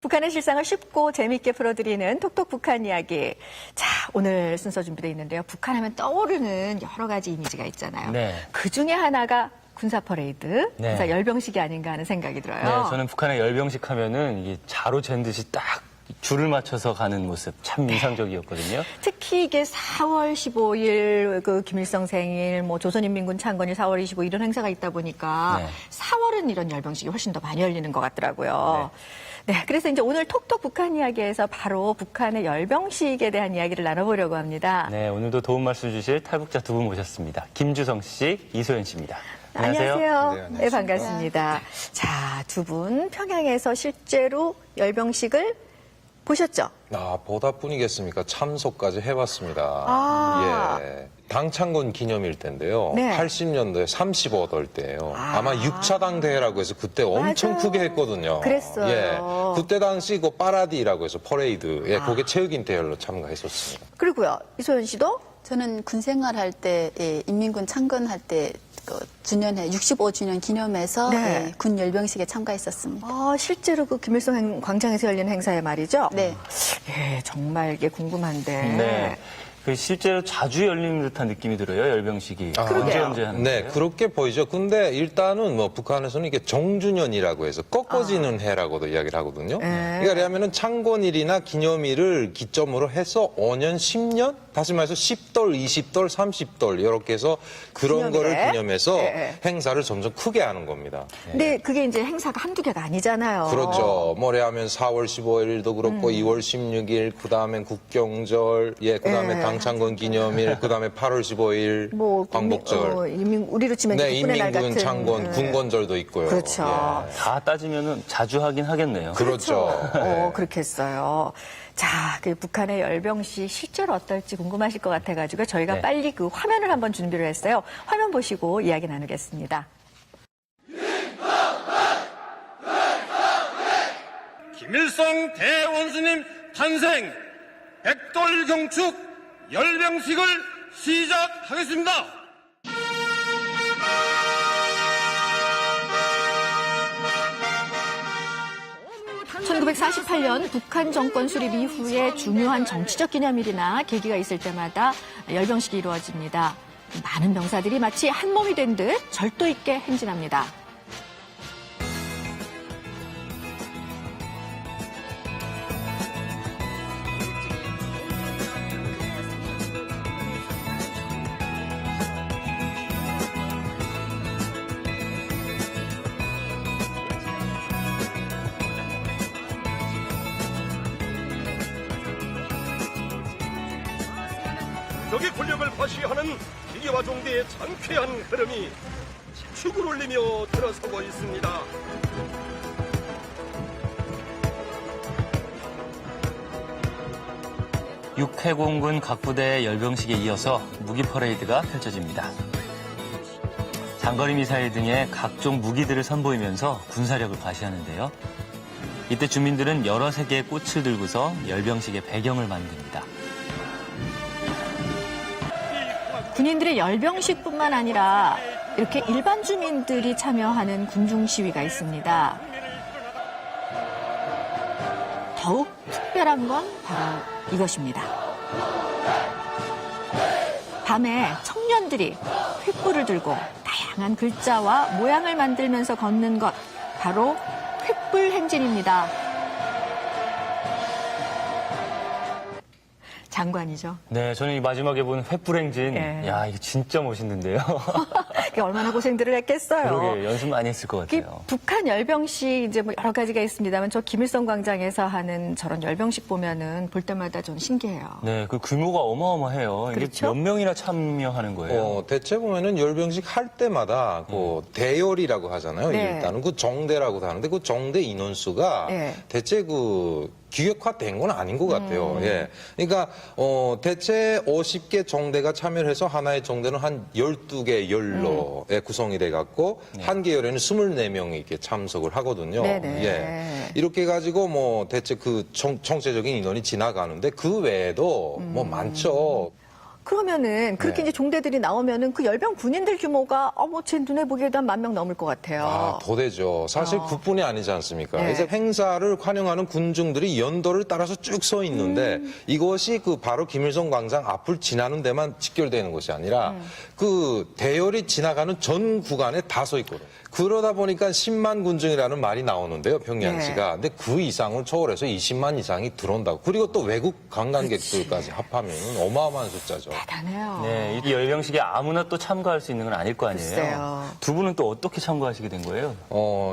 북한의 실상을 쉽고 재미있게 풀어드리는 톡톡 북한 이야기. 자, 오늘 순서 준비되어 있는데요. 북한하면 떠오르는 여러 가지 이미지가 있잖아요. 네. 그 중에 하나가 군사 퍼레이드, 네. 군사 열병식이 아닌가 하는 생각이 들어요. 네, 저는 북한의 열병식 하면은 이게 자로 잰 듯이 딱 줄을 맞춰서 가는 모습 참 인상적이었거든요. 특히 이게 4월 15일 그 김일성 생일, 뭐 조선인민군 창건일 4월 25일 이런 행사가 있다 보니까 네. 4월은 이런 열병식이 훨씬 더 많이 열리는 것 같더라고요. 네, 그래서 이제 오늘 톡톡 북한 이야기에서 바로 북한의 열병식에 대한 이야기를 나눠보려고 합니다. 네, 오늘도 도움 말씀 주실 탈북자 두 분 모셨습니다. 김주성 씨, 이소연 씨입니다. 안녕하세요. 안녕하세요. 네, 네, 반갑습니다. 자, 두 분 평양에서 실제로 열병식을 보셨죠? 보다 뿐이겠습니까? 참석까지 해봤습니다. 아. 예. 당창건 기념일 때인데요. 네. 80년도에 35월 때예요. 아마 6차 당대회라고 해서 그때 엄청 맞아요. 크게 했거든요. 그랬어요. 예. 그때 당시 그 파라디라고 해서 퍼레이드, 예, 그게 체육인 대열로 참가했었습니다. 그리고요, 이소연 씨도? 저는 군 생활할 때, 예, 인민군 창건할 때, 그 주년회, 65주년 기념해서 네. 예, 군 열병식에 참가했었습니다. 실제로 그 김일성 광장에서 열리는 행사에 말이죠? 네. 예, 정말 이게 궁금한데. 네. 그 실제로 자주 열리는 듯한 느낌이 들어요, 열병식이. 그러게요. 언제 하는 네, 거예요? 그렇게 보이죠. 근데 일단은 뭐 북한에서는 이게 정주년이라고 해서 꺾어지는 해라고도 이야기를 하거든요. 그러니까 왜냐하면은 창건일이나 기념일을 기점으로 해서 5년, 10년? 다시 말해서 10돌, 20돌, 30돌 이렇게 해서 그런 기념일에? 거를 기념해서 네. 행사를 점점 크게 하는 겁니다. 근데 그게 이제 행사가 한두 개가 아니잖아요. 그렇죠. 뭐래하면 4월 15일도 그렇고 2월 16일, 그 다음엔 국경절, 예, 그 다음에 네. 당창건 기념일, 그 다음에 8월 15일 뭐 광복절. 우리로 치면 네, 이제 국군의 날 인민군 같은. 창건, 네. 군건절도 있고요. 그렇죠. 예. 다 따지면은 자주 하긴 하겠네요. 그렇죠. 그렇겠어요. 자, 그 북한의 열병식 실제로 어떨지 궁금하실 것 같아가지고 저희가 네. 빨리 그 화면을 한번 준비를 했어요. 화면 보시고 이야기 나누겠습니다. 김일성 대원수님 탄생 백돌 경축 열병식을 시작하겠습니다. 1948년 북한 정권 수립 이후에 중요한 정치적 기념일이나 계기가 있을 때마다 열병식이 이루어집니다. 많은 병사들이 마치 한 몸이 된 듯 절도 있게 행진합니다. 적의 권력을 과시하는 기계화 종대의 장쾌한 흐름이 축을 올리며 들어서고 있습니다. 육해공군 각 부대의 열병식에 이어서 무기 퍼레이드가 펼쳐집니다. 장거리 미사일 등의 각종 무기들을 선보이면서 군사력을 과시하는데요. 이때 주민들은 여러 색의 꽃을 들고서 열병식의 배경을 만듭니다. 군인들의 열병식뿐만 아니라 이렇게 일반 주민들이 참여하는 군중 시위가 있습니다. 더욱 특별한 건 바로 이것입니다. 밤에 청년들이 횃불을 들고 다양한 글자와 모양을 만들면서 걷는 것, 바로 횃불 행진입니다. 장관이죠. 네, 저는 이 마지막에 본 횃불행진, 예. 야, 이거 진짜 멋있는데요. 그게 얼마나 고생들을 했겠어요. 그러게 연습 많이 했을 것 이 같아요. 북한 열병식 이제 뭐 여러 가지가 있습니다만 저 김일성 광장에서 하는 저런 열병식 보면은 볼 때마다 좀 신기해요. 네, 그 규모가 어마어마해요. 이게 그렇죠? 몇 명이나 참여하는 거예요? 대체 보면은 열병식 할 때마다 그 대열이라고 하잖아요. 네. 일단은 그 정대라고도 하는데 그 정대 인원수가 네. 대체 그 규격화된 건 아닌 것 같아요. 예. 그러니까 대체 50개 정대가 참여를 해서 하나의 정대는 한 12개 열로에 구성이 돼 갖고 한 개 열에는 24명이 이렇게 참석을 하거든요. 네네. 예. 이렇게 가지고 뭐 대체 그 총체적인 인원이 지나가는데 그 외에도 뭐 많죠. 그러면은 그렇게 네. 이제 종대들이 나오면은 그 열병 군인들 규모가 제 눈에 보기에도 한 10,000명 넘을 것 같아요. 더 되죠. 사실 그뿐이 아니지 않습니까? 네. 이제 행사를 환영하는 군중들이 연도를 따라서 쭉 서 있는데 이것이 그 바로 김일성 광장 앞을 지나는 데만 직결되는 것이 아니라 그 대열이 지나가는 전 구간에 다 서 있거든요. 그러다 보니까 10만 군중이라는 말이 나오는데요, 평양시가. 근데 그 이상을 초월해서 20만 이상이 들어온다고. 그리고 또 외국 관광객들까지 합하면 어마어마한 숫자죠. 대단해요. 네, 이 열병식에 아무나 또 참가할 수 있는 건 아닐 거 아니에요. 글쎄요. 두 분은 또 어떻게 참가하시게 된 거예요?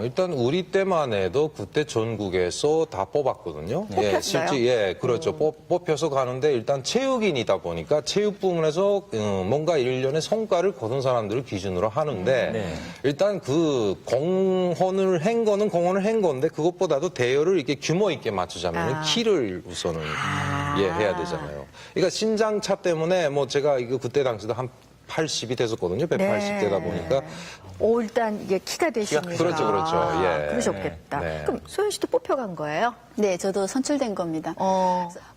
일단 우리 때만 해도 그때 전국에서 다 뽑았거든요. 뽑혔어요? 실제, 그렇죠. 뽑혀서 가는데 일단 체육인이다 보니까 체육 부문에서 뭔가 일련의 성과를 거둔 사람들을 기준으로 하는데 네. 일단 그 공헌을 한 건데 그것보다도 대열을 이렇게 규모 있게 맞추자면 키를 우선은 해야 되잖아요. 그러니까 신장차 때문에 제가 이거 그때 당시도 한 80이 됐었거든요. 180대다 보니까. 일단 이게 키가 되시니까. 그렇죠. 예. 그러셨겠다. 네. 그럼 소연 씨도 뽑혀간 거예요? 네, 저도 선출된 겁니다.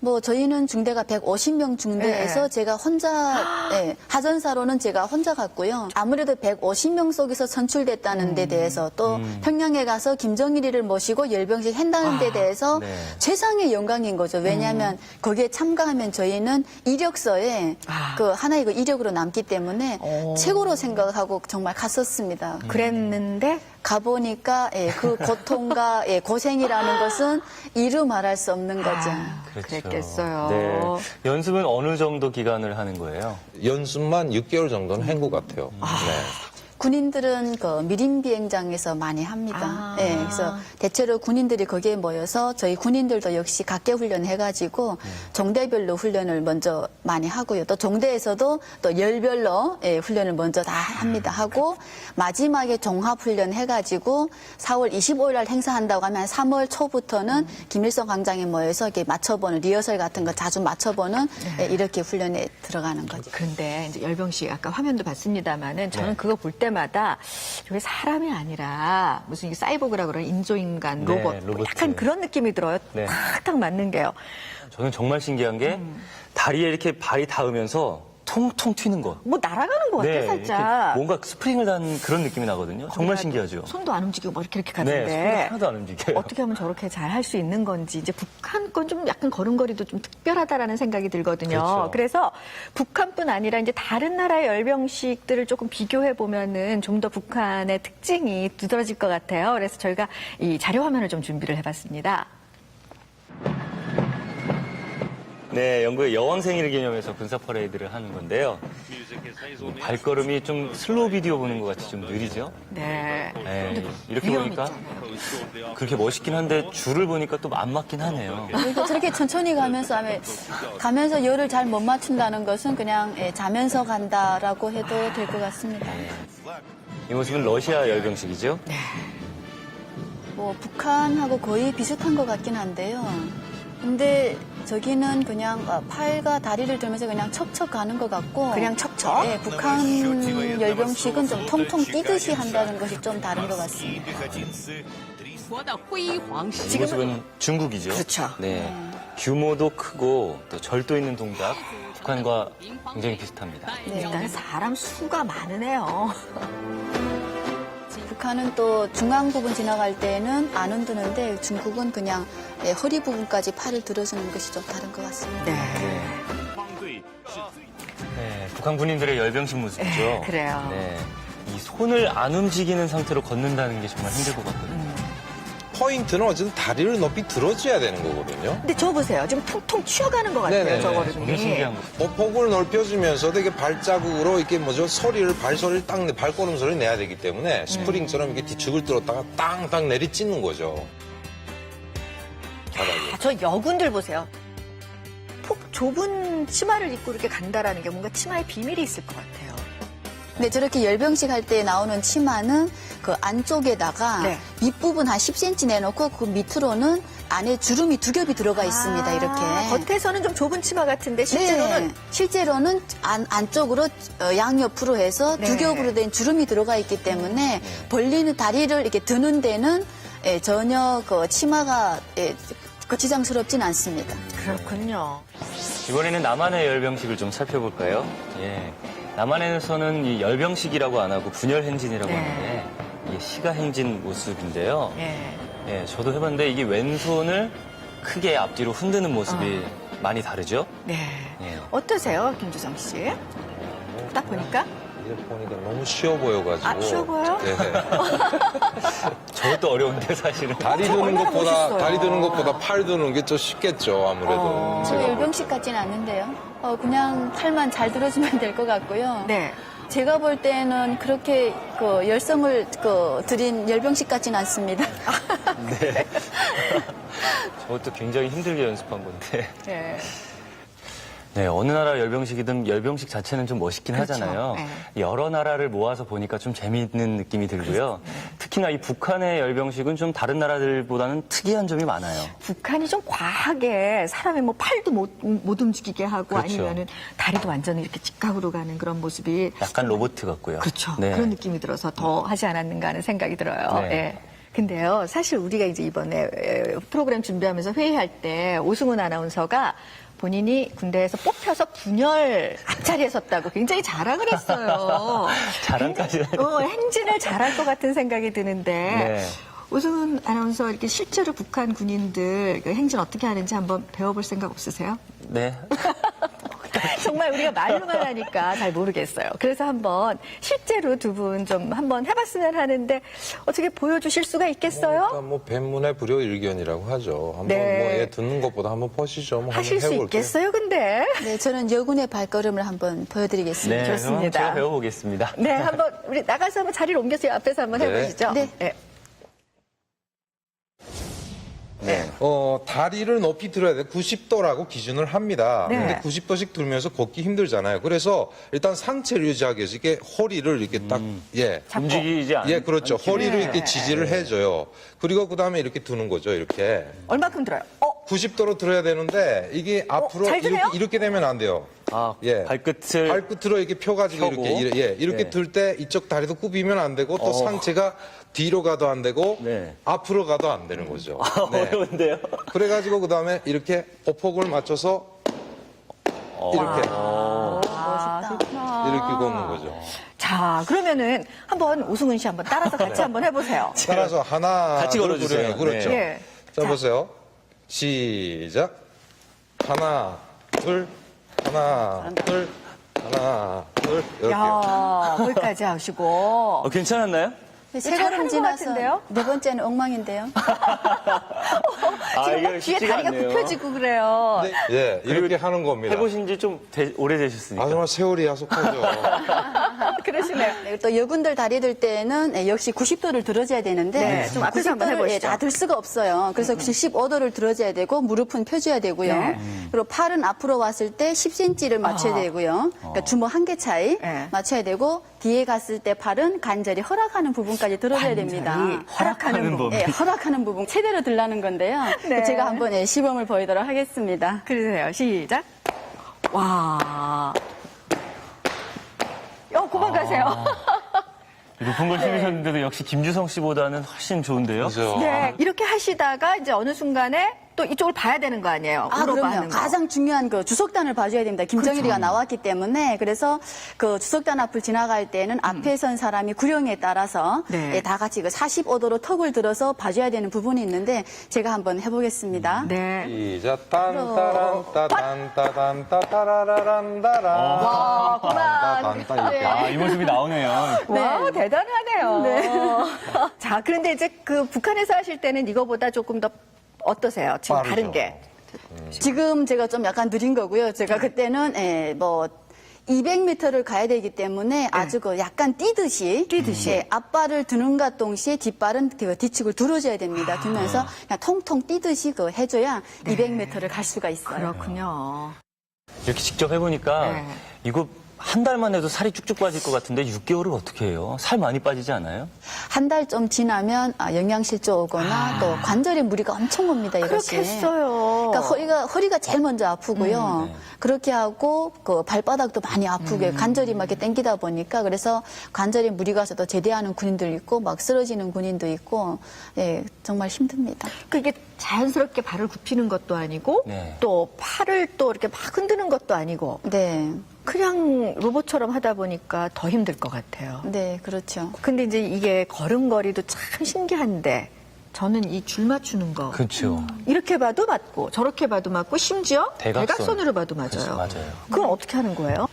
뭐 저희는 중대가 150명 중대에서 제가 혼자, 하전사로는 제가 혼자 갔고요. 아무래도 150명 속에서 선출됐다는 데 대해서 또 평양에 가서 김정일이를 모시고 열병식 한다는 데 대해서 네. 최상의 영광인 거죠. 왜냐하면 거기에 참가하면 저희는 이력서에 그 하나의 그 이력으로 남기 때문에 최고로 생각하고 정말 갔었습니다. 그랬는데 가보니까 그 고통과 고생이라는 것은 이루 말할 수 없는 거죠. 그랬겠어요. 네. 연습은 어느 정도 기간을 하는 거예요? 연습만 6개월 정도는 한 것 같아요. 네. 군인들은 그 미림 비행장에서 많이 합니다. 그래서 대체로 군인들이 거기에 모여서 저희 군인들도 역시 각계 훈련 해가지고 종대별로 훈련을 먼저 많이 하고요. 또 종대에서도 또 열별로 훈련을 먼저 다 합니다. 하고 마지막에 종합 훈련 해가지고 4월 25일 날 행사한다고 하면 3월 초부터는 김일성 광장에 모여서 이렇게 맞춰보는 리허설 같은 거 자주 맞춰보는 이렇게 훈련에 들어가는 거죠. 그런데 이제 열병식 아까 화면도 봤습니다만은 저는 그거 볼 때마다 저게 사람이 아니라 무슨 이게 사이보그라고 그러는 인조인간 네, 로봇 로봇. 약간 그런 느낌이 들어요. 네. 딱 맞는 게요. 저는 정말 신기한 게 다리에 이렇게 발이 닿으면서 통통 튀는 거. 뭐 날아가는 것 같아 네, 살짝. 이렇게 뭔가 스프링을 단 그런 느낌이 나거든요. 정말 신기하죠. 손도 안 움직이고 뭐 이렇게 네, 가는데 손이 하나도 안 움직여요. 어떻게 하면 저렇게 잘 할 수 있는 건지 이제 북한 건 좀 약간 걸음걸이도 좀 특별하다라는 생각이 들거든요. 그렇죠. 그래서 북한뿐 아니라 이제 다른 나라의 열병식들을 조금 비교해 보면은 좀 더 북한의 특징이 두드러질 것 같아요. 그래서 저희가 이 자료 화면을 좀 준비를 해봤습니다. 네, 영국의 여왕 생일을 기념해서 군사 퍼레이드를 하는 건데요. 발걸음이 좀 슬로우 비디오 보는 것 같이 좀 느리죠? 네. 네, 이렇게 위험 보니까 있잖아요. 그렇게 멋있긴 한데 줄을 보니까 또 안 맞긴 하네요. 그러니까 저렇게 천천히 가면서 열을 잘 못 맞춘다는 것은 그냥 자면서 간다라고 해도 될 것 같습니다. 이 모습은 러시아 열병식이죠? 뭐 북한하고 거의 비슷한 것 같긴 한데요. 근데 저기는 그냥 팔과 다리를 들면서 그냥 척척 가는 것 같고 그냥 척척? 네, 북한 열병식은 좀 통통 뛰듯이 한다는 것이 좀 다른 것 같습니다. 이 모습은 중국이죠? 그렇죠. 네. 규모도 크고 또 절도 있는 동작, 북한과 굉장히 비슷합니다. 일단 사람 수가 많으네요. 북한은 또 중앙 부분 지나갈 때는 안 흔드는데 중국은 그냥 허리 부분까지 팔을 들어주는 것이 좀 다른 것 같습니다. 네, 북한 군인들의 열병식 모습이죠. 그래요. 네. 이 손을 안 움직이는 상태로 걷는다는 게 정말 힘들 것 같거든요. 포인트는 어쨌든 다리를 높이 들어줘야 되는 거거든요. 근데 저 보세요. 지금 퉁퉁 튀어가는 것 같아요. 네네네. 저거를. 정말 신기한 거. 폭을 넓혀주면서도 이게 발자국으로 이렇게 발소리를 딱 발걸음 소리를 내야 되기 때문에 스프링처럼 이렇게 뒤축을 들었다가 땅땅 내리 찢는 거죠. 바닥에. 저 여군들 보세요. 폭 좁은 치마를 입고 이렇게 간다라는 게 뭔가 치마에 비밀이 있을 것 같아요. 근데 저렇게 열병식 할 때 나오는 치마는 그 안쪽에다가 밑부분 한 10cm 내놓고 그 밑으로는 안에 주름이 2겹이 들어가 있습니다. 이렇게. 겉에서는 좀 좁은 치마 같은데 실제로는 안쪽으로 양옆으로 해서 2겹으로 된 주름이 들어가 있기 때문에 벌리는 다리를 이렇게 드는 데는 전혀 그 치마가 거치장스럽진 않습니다. 그렇군요. 이번에는 남한의 열병식을 좀 살펴볼까요? 예. 남한에서는 이 열병식이라고 안 하고 분열행진이라고 네. 하는데 이게 시가행진 모습인데요. 예. 예, 저도 해봤는데 이게 왼손을 크게 앞뒤로 흔드는 모습이 많이 다르죠? 네. 예. 어떠세요, 김주성 씨? 딱 보니까? 이제 보니까 너무 쉬워 보여가지고. 아, 쉬워 보여요? 네. 저것도 어려운데 사실은. 다리 드는 얼마나 것보다 멋있어요. 다리 드는 것보다 팔 드는 게 좀 쉽겠죠, 아무래도. 저 열병식 같지는 않는데요. 그냥 팔만 잘 들어주면 될 것 같고요. 네. 제가 볼 때는 그렇게 그 열성을 들인 열병식 같지는 않습니다. 네. 저것도 굉장히 힘들게 연습한 건데. 네. 네, 어느 나라 열병식이든 열병식 자체는 좀 멋있긴 그렇죠. 하잖아요. 네. 여러 나라를 모아서 보니까 좀 재미있는 느낌이 들고요. 특히나 이 북한의 열병식은 좀 다른 나라들보다는 특이한 점이 많아요. 북한이 좀 과하게 사람의 뭐 팔도 못 움직이게 하고 그렇죠. 아니면은 다리도 완전히 이렇게 직각으로 가는 그런 모습이 약간 로봇 같고요. 그렇죠. 네. 그런 느낌이 들어서 더 하지 않았는가 하는 생각이 들어요. 네. 예. 근데요, 사실 우리가 이제 이번에 프로그램 준비하면서 회의할 때 오승훈 아나운서가 본인이 군대에서 뽑혀서 분열 앞자리에 섰다고 굉장히 자랑을 했어요. 자랑까지. 행진을 잘할 것 같은 생각이 드는데 네. 오승훈 아나운서 이렇게 실제로 북한 군인들 그 행진 어떻게 하는지 한번 배워볼 생각 없으세요? 네. 정말 우리가 말로만 하니까 잘 모르겠어요. 그래서 한번 실제로 두 분 좀 한번 해봤으면 하는데 어떻게 보여주실 수가 있겠어요? 일단 뭐 뱀문의 불효일견이라고 하죠. 한번 네. 뭐 얘 듣는 것보다 한번 보시죠. 뭐 하실 한번 수 해볼게요. 있겠어요, 근데? 네, 저는 여군의 발걸음을 한번 보여드리겠습니다. 네, 좋습니다. 그럼 제가 배워보겠습니다. 네, 한번 우리 나가서 한번 자리를 옮겨서 앞에서 한번 네. 해보시죠. 네. 네. 다리를 높이 들어야 돼. 90도라고 기준을 합니다. 네. 근데 90도씩 들면서 걷기 힘들잖아요. 그래서 일단 상체를 유지하기 위해서 이게 허리를 이렇게 딱, 예. 움직이지 않 예, 그렇죠. 않기 허리를 네. 이렇게 지지를 해줘요. 그리고 그 다음에 이렇게 두는 거죠. 이렇게. 얼마큼 들어요? 90도로 들어야 되는데 이게 앞으로 잘 드네요? 이렇게 되면 안 돼요. 아, 예. 발끝을 발끝으로 이렇게 펴가지고 펴고. 이렇게 네. 들 때 이쪽 다리도 굽이면 안 되고 또 상체가 뒤로 가도 안 되고 네. 앞으로 가도 안 되는 거죠. 네. 어려운데요. 그래가지고 그 다음에 이렇게 보폭을 맞춰서 이렇게 멋있다. 이렇게 걷는 거죠. 자, 그러면은 한번 오승훈 씨 한번 따라서 같이 한번 해보세요. 따라서 하나 같이 둘, 걸어주세요. 그렇죠. 네. 예. 자 보세요. 시작. 하나 둘 하나 둘 하나 둘 이렇게요. 야, 거기까지 하시고. 괜찮았나요? 세 잘하는 걸음 것 지나서 같은데요? 네 번째는 엉망인데요. 지금 이게 막 뒤에 쉽지가 다리가 않네요. 굽혀지고 그래요. 예, 이렇게 하는 겁니다. 해보신 지 좀 오래되셨으니까. 아 정말 세월이 야속하죠. 그러시네요. 네, 또 여군들 다리 들 때는 역시 90도를 들어줘야 되는데 네, 좀 앞에서 한번 90도를 해보시죠. 다 들 수가 없어요. 그래서 95도를 들어줘야 되고 무릎은 펴줘야 되고요. 네. 그리고 팔은 앞으로 왔을 때 10cm를 맞춰야 되고요. 그러니까 주먹 한 개 차이 네. 맞춰야 되고 뒤에 갔을 때 팔은 간절히 허락하는 부분까지 들어줘야 됩니다. 허락하는 부분. 예, 허락하는 부분 최대로 들라는 건데요. 네. 제가 한번 시범을 보이도록 하겠습니다. 그러세요. 시작. 와. 그만 가세요. 높은 걸 힘으셨는데도 역시 김주성 씨보다는 훨씬 좋은데요. 그죠. 네. 이렇게 하시다가 이제 어느 순간에 또 이쪽을 봐야 되는 거 아니에요? 물어봐 그럼요. 하는 거. 가장 중요한 그 주석단을 봐줘야 됩니다. 김정일이가 그렇죠. 나왔기 때문에 그래서 그 주석단 앞을 지나갈 때는 앞에 선 사람이 구령에 따라서 네. 다 같이 그 45도로 턱을 들어서 봐줘야 되는 부분이 있는데 제가 한번 해보겠습니다. 네. 시작 딴따란따단따단따라란따란 와, 그만. 이렇게 이 모습이 나오네요. 와, 대단하네요. 자, 그런데 이제 그 북한에서 하실 때는 이거보다 조금 더 어떠세요? 지금 빠르죠. 다른 게. 지금 제가 좀 약간 느린 거고요. 제가 그때는 200m를 가야 되기 때문에 아주 그 약간 뛰듯이 앞발을 드는가 동시에 뒷발은 그 뒤축을 들어줘야 됩니다. 두면서 그냥 통통 뛰듯이 그 해줘야 200m를 갈 수가 있어요. 그렇군요. 이렇게 직접 해보니까 네. 이거 한 달만 해도 살이 쭉쭉 빠질 것 같은데 6개월을 어떻게 해요? 살 많이 빠지지 않아요? 한 달 좀 지나면 영양실조 오거나 또 관절에 무리가 엄청 옵니다. 이것이. 그렇겠어요. 그러니까 허리가 제일 먼저 아프고요. 네. 그렇게 하고 그 발바닥도 많이 아프게 관절이 막 이렇게 땡기다 보니까 그래서 관절에 무리가 와서 또 제대하는 군인도 있고 막 쓰러지는 군인도 있고 예, 정말 힘듭니다. 그게 자연스럽게 발을 굽히는 것도 아니고 네. 또 팔을 또 이렇게 막 흔드는 것도 아니고 네. 그냥 로봇처럼 하다 보니까 더 힘들 것 같아요. 네, 그렇죠. 근데 이제 이게 걸음걸이도 참 신기한데 저는 이 줄 맞추는 거 그렇죠. 이렇게 봐도 맞고 저렇게 봐도 맞고 심지어 대각선으로 봐도 맞아요. 그렇죠, 맞아요. 그건 어떻게 하는 거예요?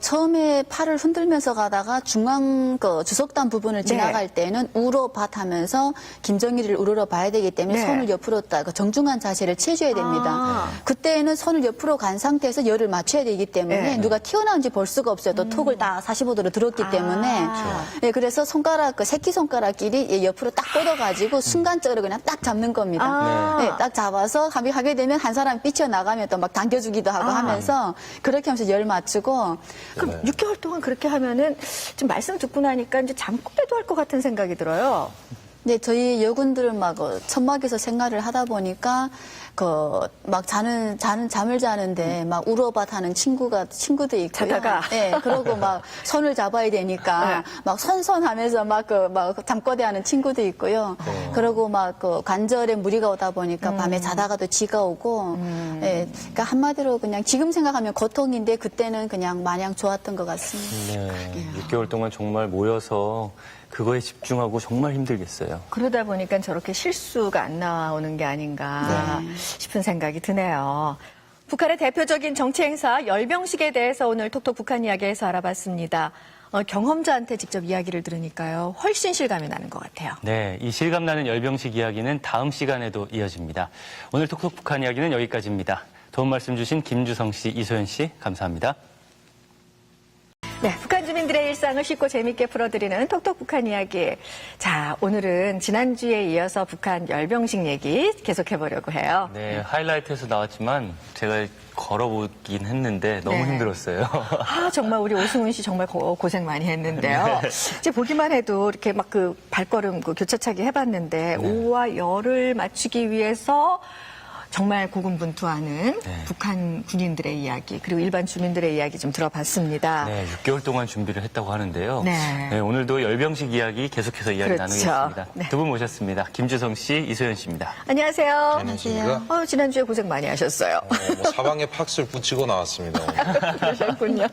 처음에 팔을 흔들면서 가다가 중앙 주석단 부분을 지나갈 때는 우로 밭하면서 김정일을 우러러 봐야 되기 때문에 네. 손을 옆으로 딱 정중한 자세를 취해줘야 됩니다. 아. 그때는 손을 옆으로 간 상태에서 열을 맞춰야 되기 때문에 네. 누가 튀어나온지 볼 수가 없어요. 또 톡을 다 45도로 들었기 때문에. 네, 그래서 손가락, 새끼손가락끼리 옆으로 딱 뻗어가지고 순간적으로 그냥 딱 잡는 겁니다. 아. 네, 딱 잡아서 하게 되면 한 사람이 삐쳐나가면 또 막 당겨주기도 하고 하면서 그렇게 하면서 열 맞추고 그럼 6개월 동안 그렇게 하면은 지금 말씀 듣고 나니까 이제 잠꼬대도 할 것 같은 생각이 들어요. 네, 저희 여군들은 막 천막에서 생활을 하다 보니까 막 잠을 자는데 막 우러밭 하는 친구도 있고요. 자다가. 네, 그러고 막 손을 잡아야 되니까 막 선선하면서 막 잠꼬대 하는 친구도 있고요. 그러고 막 관절에 무리가 오다 보니까 밤에 자다가도 쥐가 오고. 네, 그러니까 한마디로 그냥 지금 생각하면 고통인데 그때는 그냥 마냥 좋았던 것 같습니다. 네. 6개월 동안 정말 모여서 그거에 집중하고 정말 힘들겠어요. 그러다 보니까 저렇게 실수가 안 나오는 게 아닌가 싶은 생각이 드네요. 북한의 대표적인 정치 행사 열병식에 대해서 오늘 톡톡 북한 이야기에서 알아봤습니다. 경험자한테 직접 이야기를 들으니까요. 훨씬 실감이 나는 것 같아요. 네, 이 실감나는 열병식 이야기는 다음 시간에도 이어집니다. 오늘 톡톡 북한 이야기는 여기까지입니다. 도움 말씀 주신 김주성 씨, 이소연 씨, 감사합니다. 네, 북한 주민들의 일상을 쉽고 재밌게 풀어드리는 톡톡 북한 이야기. 자, 오늘은 지난주에 이어서 북한 열병식 얘기 계속해보려고 해요. 네, 하이라이트에서 나왔지만 제가 걸어보긴 했는데 너무 네. 힘들었어요. 아, 정말 우리 오승훈 씨 정말 고생 많이 했는데요. 이제 보기만 해도 이렇게 막 발걸음 교차차기 해봤는데 오와 열을 맞추기 위해서 정말 고군분투하는 북한 군인들의 이야기 그리고 일반 주민들의 이야기 좀 들어봤습니다. 네, 6개월 동안 준비를 했다고 하는데요. 네. 네, 오늘도 열병식 이야기 계속해서 이야기 그렇죠. 나누겠습니다. 네. 두 분 모셨습니다. 김주성 씨, 이소연 씨입니다. 안녕하세요. 안녕하십니까? 지난주에 고생 많이 하셨어요. 사방에 팍스를 붙이고 나왔습니다. 오늘. 그러셨군요.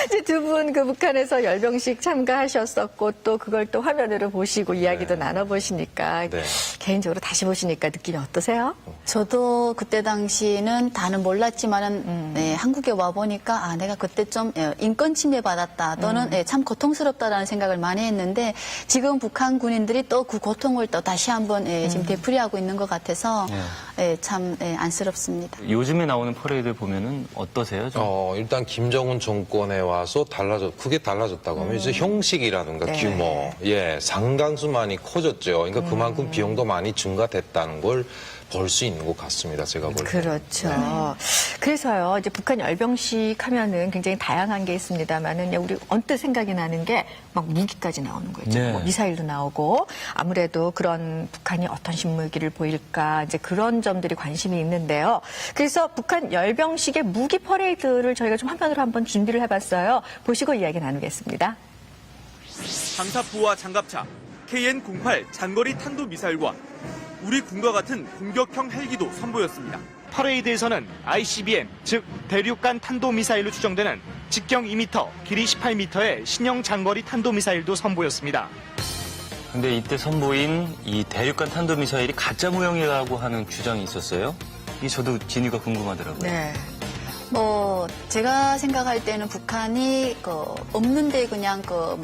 이제 두 분 북한에서 열병식 참가하셨었고 또 그걸 또 화면으로 보시고 이야기도 나눠보시니까 네. 개인적으로 다시 보시니까 느낌이 어떠세요? 저도 그때 당시는 다는 몰랐지만은 네, 한국에 와 보니까 내가 그때 좀 인권 침해 받았다 또는 참 고통스럽다라는 생각을 많이 했는데 지금 북한 군인들이 또 그 고통을 또 다시 한번 지금 되풀이하고 있는 것 같아서 참 안쓰럽습니다. 요즘에 나오는 퍼레이드 보면은 어떠세요? 좀? 일단 김정은 정권에 와서 크게 달라졌다고 하면 이제 형식이라든가 네. 규모, 상당수 많이 커졌죠. 그러니까 그만큼 비용도 많이 증가됐다는 걸 볼 수 있는 것 같습니다. 제가 볼 때. 그렇죠. 그래서요, 이제 북한 열병식 하면은 굉장히 다양한 게 있습니다만은 우리 언뜻 생각이 나는 게 막 무기까지 나오는 거죠. 네. 뭐 미사일도 나오고 아무래도 그런 북한이 어떤 신무기를 보일까 이제 그런 점들이 관심이 있는데요. 그래서 북한 열병식의 무기 퍼레이드를 저희가 좀 화면으로 한번 준비를 해봤어요. 보시고 이야기 나누겠습니다. 방사포와 장갑차, KN-08 장거리 탄도미사일과 우리 군과 같은 공격형 헬기도 선보였습니다. 퍼레이드에서는 ICBM, 즉 대륙간 탄도미사일로 추정되는 직경 2m, 길이 18m의 신형 장거리 탄도미사일도 선보였습니다. 근데 이때 선보인 이 대륙간 탄도미사일이 가짜 모형이라고 하는 주장이 있었어요. 이 저도 진위가 궁금하더라고요. 네. 제가 생각할 때는 북한이 없는데 그냥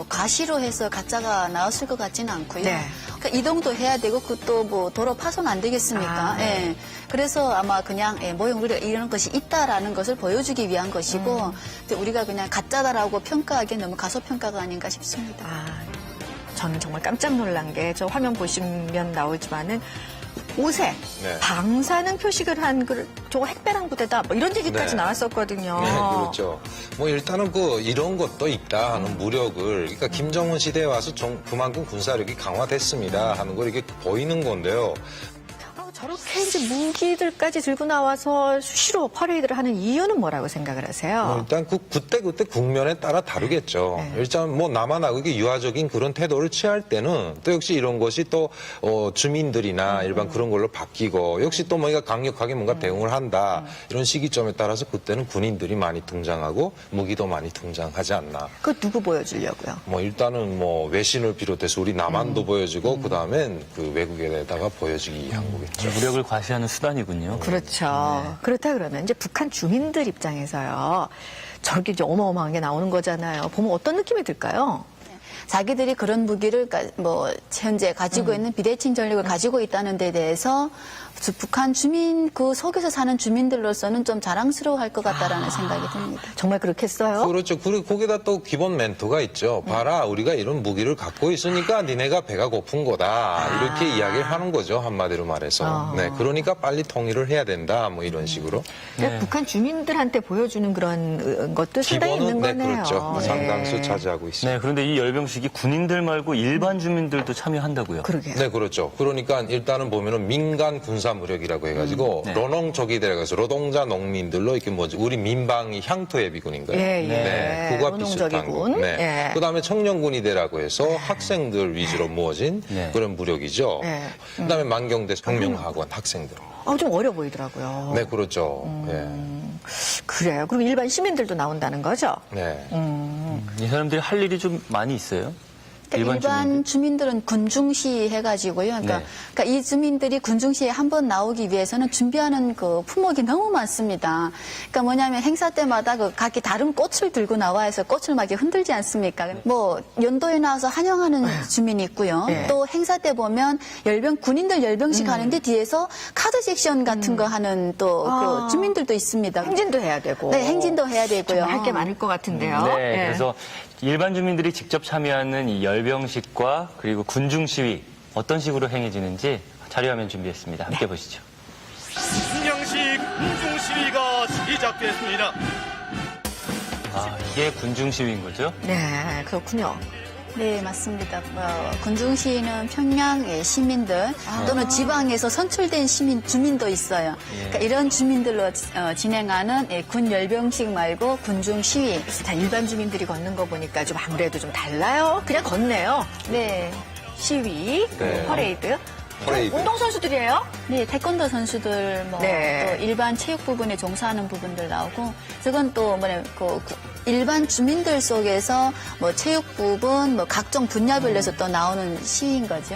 가시로 해서 가짜가 나왔을 것 같지는 않고요. 네. 그러니까 이동도 해야 되고 그것도 도로 파손 안 되겠습니까? 네. 그래서 아마 그냥 모형 우리가 이런 것이 있다라는 것을 보여주기 위한 것이고 우리가 그냥 가짜다라고 평가하기엔 너무 가소평가가 아닌가 싶습니다. 저는 정말 깜짝 놀란 게 저 화면 보시면 나오지만은 옷에 네. 방사능 표식을 한 저거 핵배랑 부대다 뭐 이런 얘기까지 네. 나왔었거든요. 네, 그렇죠. 뭐 일단은 이런 것도 있다 하는 무력을, 그러니까 김정은 시대에 와서 그만큼 군사력이 강화됐습니다 하는 걸 이게 보이는 건데요. 저렇게 이제 무기들까지 들고 나와서 수시로 퍼레이드를 하는 이유는 뭐라고 생각을 하세요? 일단 그때 국면에 따라 다르겠죠. 네. 일단 뭐 남한하고 이게 유화적인 그런 태도를 취할 때는 또 역시 이런 것이 또 주민들이나 일반 그런 걸로 바뀌고 역시 또 뭔가 강력하게 뭔가 대응을 한다 이런 시기점에 따라서 그때는 군인들이 많이 등장하고 무기도 많이 등장하지 않나. 그거 누구 보여주려고요? 뭐 일단은 뭐 외신을 비롯해서 우리 남한도 보여주고 그다음엔 그 외국에다가 보여주기 위한 거겠죠. 무력을 과시하는 수단이군요. 그렇죠. 그렇다 그러면 이제 북한 주민들 입장에서요. 저렇게 이제 어마어마한 게 나오는 거잖아요. 보면 어떤 느낌이 들까요? 자기들이 그런 무기를 뭐 현재 가지고 있는 비대칭 전력을 가지고 있다는 데 대해서 북한 주민 그 속에서 사는 주민들로서는 좀 자랑스러워할 것 같다라는 생각이 듭니다. 정말 그렇겠어요? 그렇죠. 그리고 거기다 또 기본 멘트가 있죠. 봐라, 우리가 이런 무기를 갖고 있으니까 니네가 배가 고픈 거다. 이렇게 이야기를 하는 거죠. 한마디로 말해서. 네, 그러니까 빨리 통일을 해야 된다. 뭐 이런 식으로. 그러니까 북한 주민들한테 보여주는 그런 것도 상당히 있는 기본은 네, 거네요. 그렇죠. 네. 상당수 차지하고 있습니다. 네, 그런데 이 열병식이 군인들 말고 일반 주민들도 참여한다고요. 그러게요. 네, 그렇죠. 그러니까 일단은 보면은 민간 군사 무력이라고 해가지고 네. 노농족이들에 가서 노동자 농민들로 이렇게 뭐지 우리 민방위 향토예비군인가요? 예, 예. 네, 그거와 비슷한 거. 노농적이군. 네. 예. 그다음에 청년군이대라고 해서 학생들 위주로 모아진 네. 그런 무력이죠. 네. 그다음에 만경대 혁명학원 학생들. 좀 어려 보이더라고요. 네, 그렇죠. 그래요. 그럼 일반 시민들도 나온다는 거죠? 네. 이 사람들이 할 일이 좀 많이 있어요. 일반 주민들은 군중시 해가지고요. 그러니까, 네. 그러니까 이 주민들이 군중시에 한번 나오기 위해서는 준비하는 그 품목이 너무 많습니다. 그러니까 뭐냐면 행사 때마다 그 각기 다른 꽃을 들고 나와서 꽃을 막 이렇게 흔들지 않습니까? 뭐 연도에 나와서 환영하는 주민이 있고요. 네. 또 행사 때 보면 군인들 열병식 하는데 뒤에서 카드 섹션 같은 거 하는 또 그 주민들도 있습니다. 행진도 해야 되고. 네, 행진도 해야 되고요. 할 게 많을 것 같은데요. 네, 그래서 일반 주민들이 직접 참여하는 이 열병식과 그리고 군중 시위 어떤 식으로 행해지는지 자료화면 준비했습니다. 함께 보시죠. 신양식 군중 시위가 시작됐습니다. 이게 군중 시위인 거죠? 네, 그렇군요. 네, 맞습니다. 군중시위는 평양의 시민들 또는 지방에서 선출된 주민도 있어요. 그러니까 이런 주민들로 진행하는 군 열병식 말고 군중시위. 다 일반 주민들이 걷는 거 보니까 좀 아무래도 좀 달라요. 그냥 걷네요. 네. 시위, 네. 퍼레이드. 퍼레이드. 운동선수들이에요? 네, 태권도 선수들, 네. 또 일반 체육 부분에 종사하는 부분들 나오고, 저건 또 일반 주민들 속에서 뭐 체육 부분, 뭐 각종 분야별로서 또 나오는 시위인 거죠.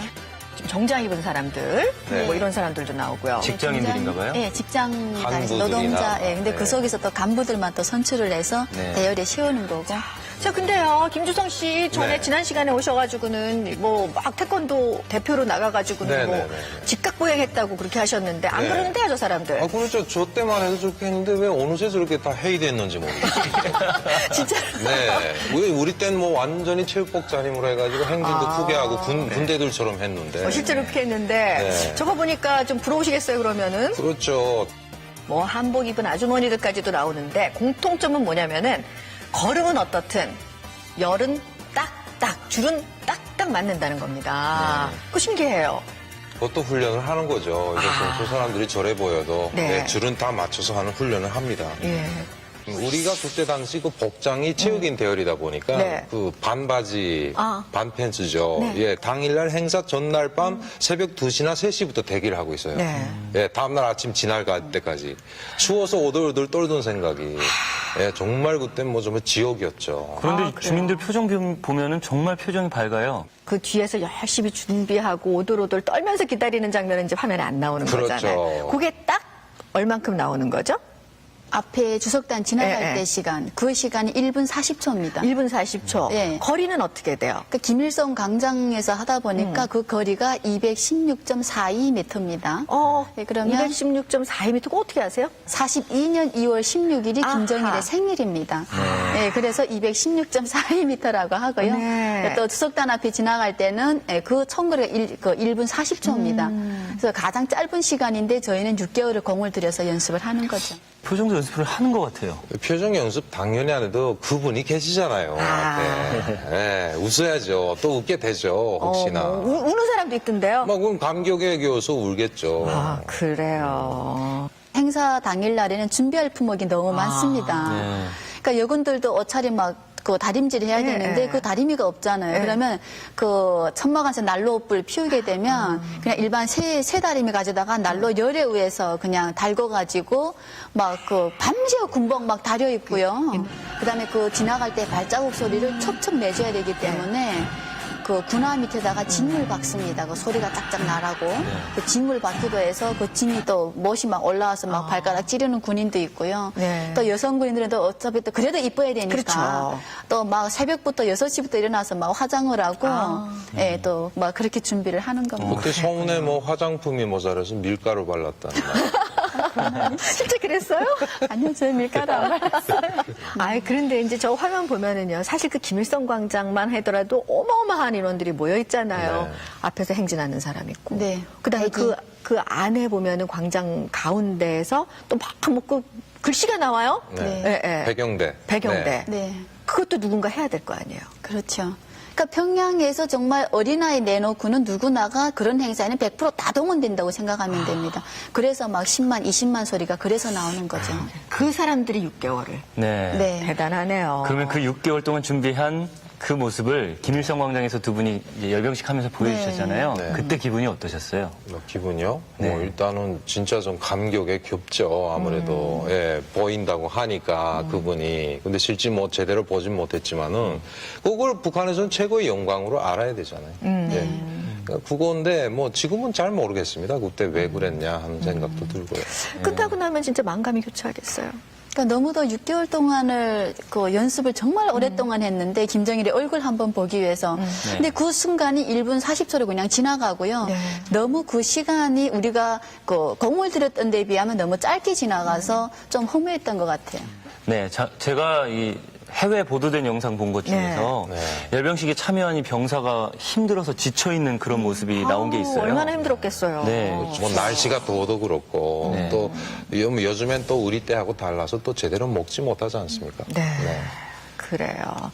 좀 정장 입은 사람들, 네. 뭐 이런 사람들도 나오고요. 직장인들인가 봐요? 네, 직장 다니는 간부들이나. 노동자. 예, 근데 네. 그 속에서 또 간부들만 또 선출을 해서 네. 대열에 세우는 거고. 자, 근데요, 김주성 씨 전에 네. 지난 시간에 오셔가지고는 뭐 막 태권도 대표로 나가가지고는 네, 뭐 네, 네, 네. 직각보행했다고 그렇게 하셨는데 안 네. 그러는데요, 저 사람들. 그렇죠. 저 때만 해도 저렇게 했는데 왜 어느새 저렇게 다 해이됐는지 모르겠어요. 진짜. 네. 우리 땐 뭐 완전히 체육복 차림으로 해가지고 행진도 크게 하고 군대들처럼 했는데. 실제로 그렇게 했는데 네. 저거 보니까 좀 부러우시겠어요, 그러면은? 그렇죠. 뭐 한복 입은 아주머니들까지도 나오는데 공통점은 뭐냐면은 걸음은 어떻든 열은 딱딱 줄은 딱딱 맞는다는 겁니다. 그거 신기해요. 그것도 훈련을 하는 거죠. 이제 저 사람들이 저래 보여도 네. 네, 줄은 다 맞춰서 하는 훈련을 합니다. 예. 우리가 그때 당시 그 복장이 체육인 대열이다 보니까 네. 그 반바지, 아. 반팬츠죠. 네. 예, 당일날 행사 전날 밤 새벽 2시나 3시부터 대기를 하고 있어요. 네. 예, 다음날 아침 지날 갈 때까지. 추워서 오돌오돌 떨던 생각이. 예, 정말 그때 뭐 정말 지옥이었죠. 그런데 그래요? 주민들 표정 보면은 정말 표정이 밝아요. 그 뒤에서 열심히 준비하고 오돌오돌 떨면서 기다리는 장면은 이제 화면에 안 나오는 그렇죠. 거잖아요. 그게 딱 얼만큼 나오는 거죠? 앞에 주석단 지나갈 예, 예. 때 시간, 그 시간이 1분 40초입니다. 1분 40초. 예. 거리는 어떻게 돼요? 그 김일성 광장에서 하다 보니까 그 거리가 216.42m입니다. 예, 그러면 216.42m가 어떻게 아세요? 42년 2월 16일이 아하. 김정일의 생일입니다. 예, 그래서 216.42m라고 하고요. 네. 또 주석단 앞에 지나갈 때는 그 총거리가 1분 40초입니다. 그래서 가장 짧은 시간인데 저희는 6개월을 공을 들여서 연습을 하는 거죠. 표정도 연습을 하는 것 같아요. 표정 연습 당연히 안 해도 그분이 계시잖아요. 앞에. 예, 웃어야죠. 또 웃게 되죠. 혹시나. 우는 사람도 있던데요. 뭐 그럼 감격에 겨워서 울겠죠. 아, 그래요. 행사 당일 날에는 준비할 품목이 너무 많습니다. 네. 그러니까 여군들도 옷차림 그 다림질 해야 되는데 네. 그 다리미가 없잖아요. 네. 그러면 그 천막안에서 난로불 피우게 되면 그냥 일반 새 다리미 가져다가 난로 열에 의해서 그냥 달궈가지고 막 그 밤새 군복 막 다려 입고요. 그다음에 그 지나갈 때 발자국 소리를 척척 내줘야 되기 때문에 그 군화 밑에다가 진물 박습니다. 그 소리가 짝짝 나라고. 그 진물 박기도 해서 그 진이 또 못이 막 올라와서 막 발가락 찌르는 군인도 있고요. 네. 또 여성 군인들은 또 어차피 또 그래도 이뻐야 되니까. 그렇죠. 또 막 새벽부터 6시부터 일어나서 막 화장을 하고 예, 또 막 그렇게 준비를 하는 겁니다. 그때 성운에 뭐 화장품이 모자라서 밀가루 발랐다는 말. 실제 그랬어요? 아니요, 저희 밀가루 안 발랐어요. 아이, 그런데 이제 저 화면 보면은요, 사실 그 김일성 광장만 하더라도 어마어마한 인원들이 모여 있잖아요. 네. 앞에서 행진하는 사람 있고. 네. 그다음에 그 안에 보면은 광장 가운데에서 또 막 그 글씨가 나와요. 네. 예, 예. 배경대. 배경대. 네. 그것도 누군가 해야 될 거 아니에요. 그렇죠. 그러니까 평양에서 정말 어린아이 내놓고는 누구나가 그런 행사에는 100% 다 동원된다고 생각하면 됩니다. 그래서 막 10만, 20만 소리가 그래서 나오는 거죠. 그 사람들이 6개월을. 네. 네. 대단하네요. 그러면 그 6개월 동안 준비한 그 모습을 김일성 광장에서 두 분이 이제 열병식 하면서 보여주셨잖아요. 네. 그때 기분이 어떠셨어요? 뭐 기분이요? 네. 뭐 일단은 진짜 좀 감격에 겹죠. 아무래도 예, 보인다고 하니까 그분이. 근데 실제 뭐 제대로 보진 못했지만은 그걸 북한에서는 최고의 영광으로 알아야 되잖아요. 예. 그러니까 그건데 뭐 지금은 잘 모르겠습니다. 그때 왜 그랬냐 하는 생각도 들고요. 끝나고 나면 진짜 만감이 교차하겠어요. 그러니까 너무도 6개월 동안을 그 연습을 정말 오랫동안 했는데 김정일의 얼굴 한번 보기 위해서. 근데 그 순간이 1분 40초로 그냥 지나가고요. 네. 너무 그 시간이 우리가 그 공을 들였던 데 비하면 너무 짧게 지나가서 좀 허무했던 것 같아요. 네, 제가 이 해외 보도된 영상 본 것 중에서 네. 열병식에 참여한 이 병사가 힘들어서 지쳐 있는 그런 모습이 나온 게 있어요. 얼마나 힘들었겠어요. 네. 뭐 날씨가 더워도 그렇고 네. 또 요즘엔 또 우리 때하고 달라서 또 제대로 먹지 못하지 않습니까? 네. 그래요.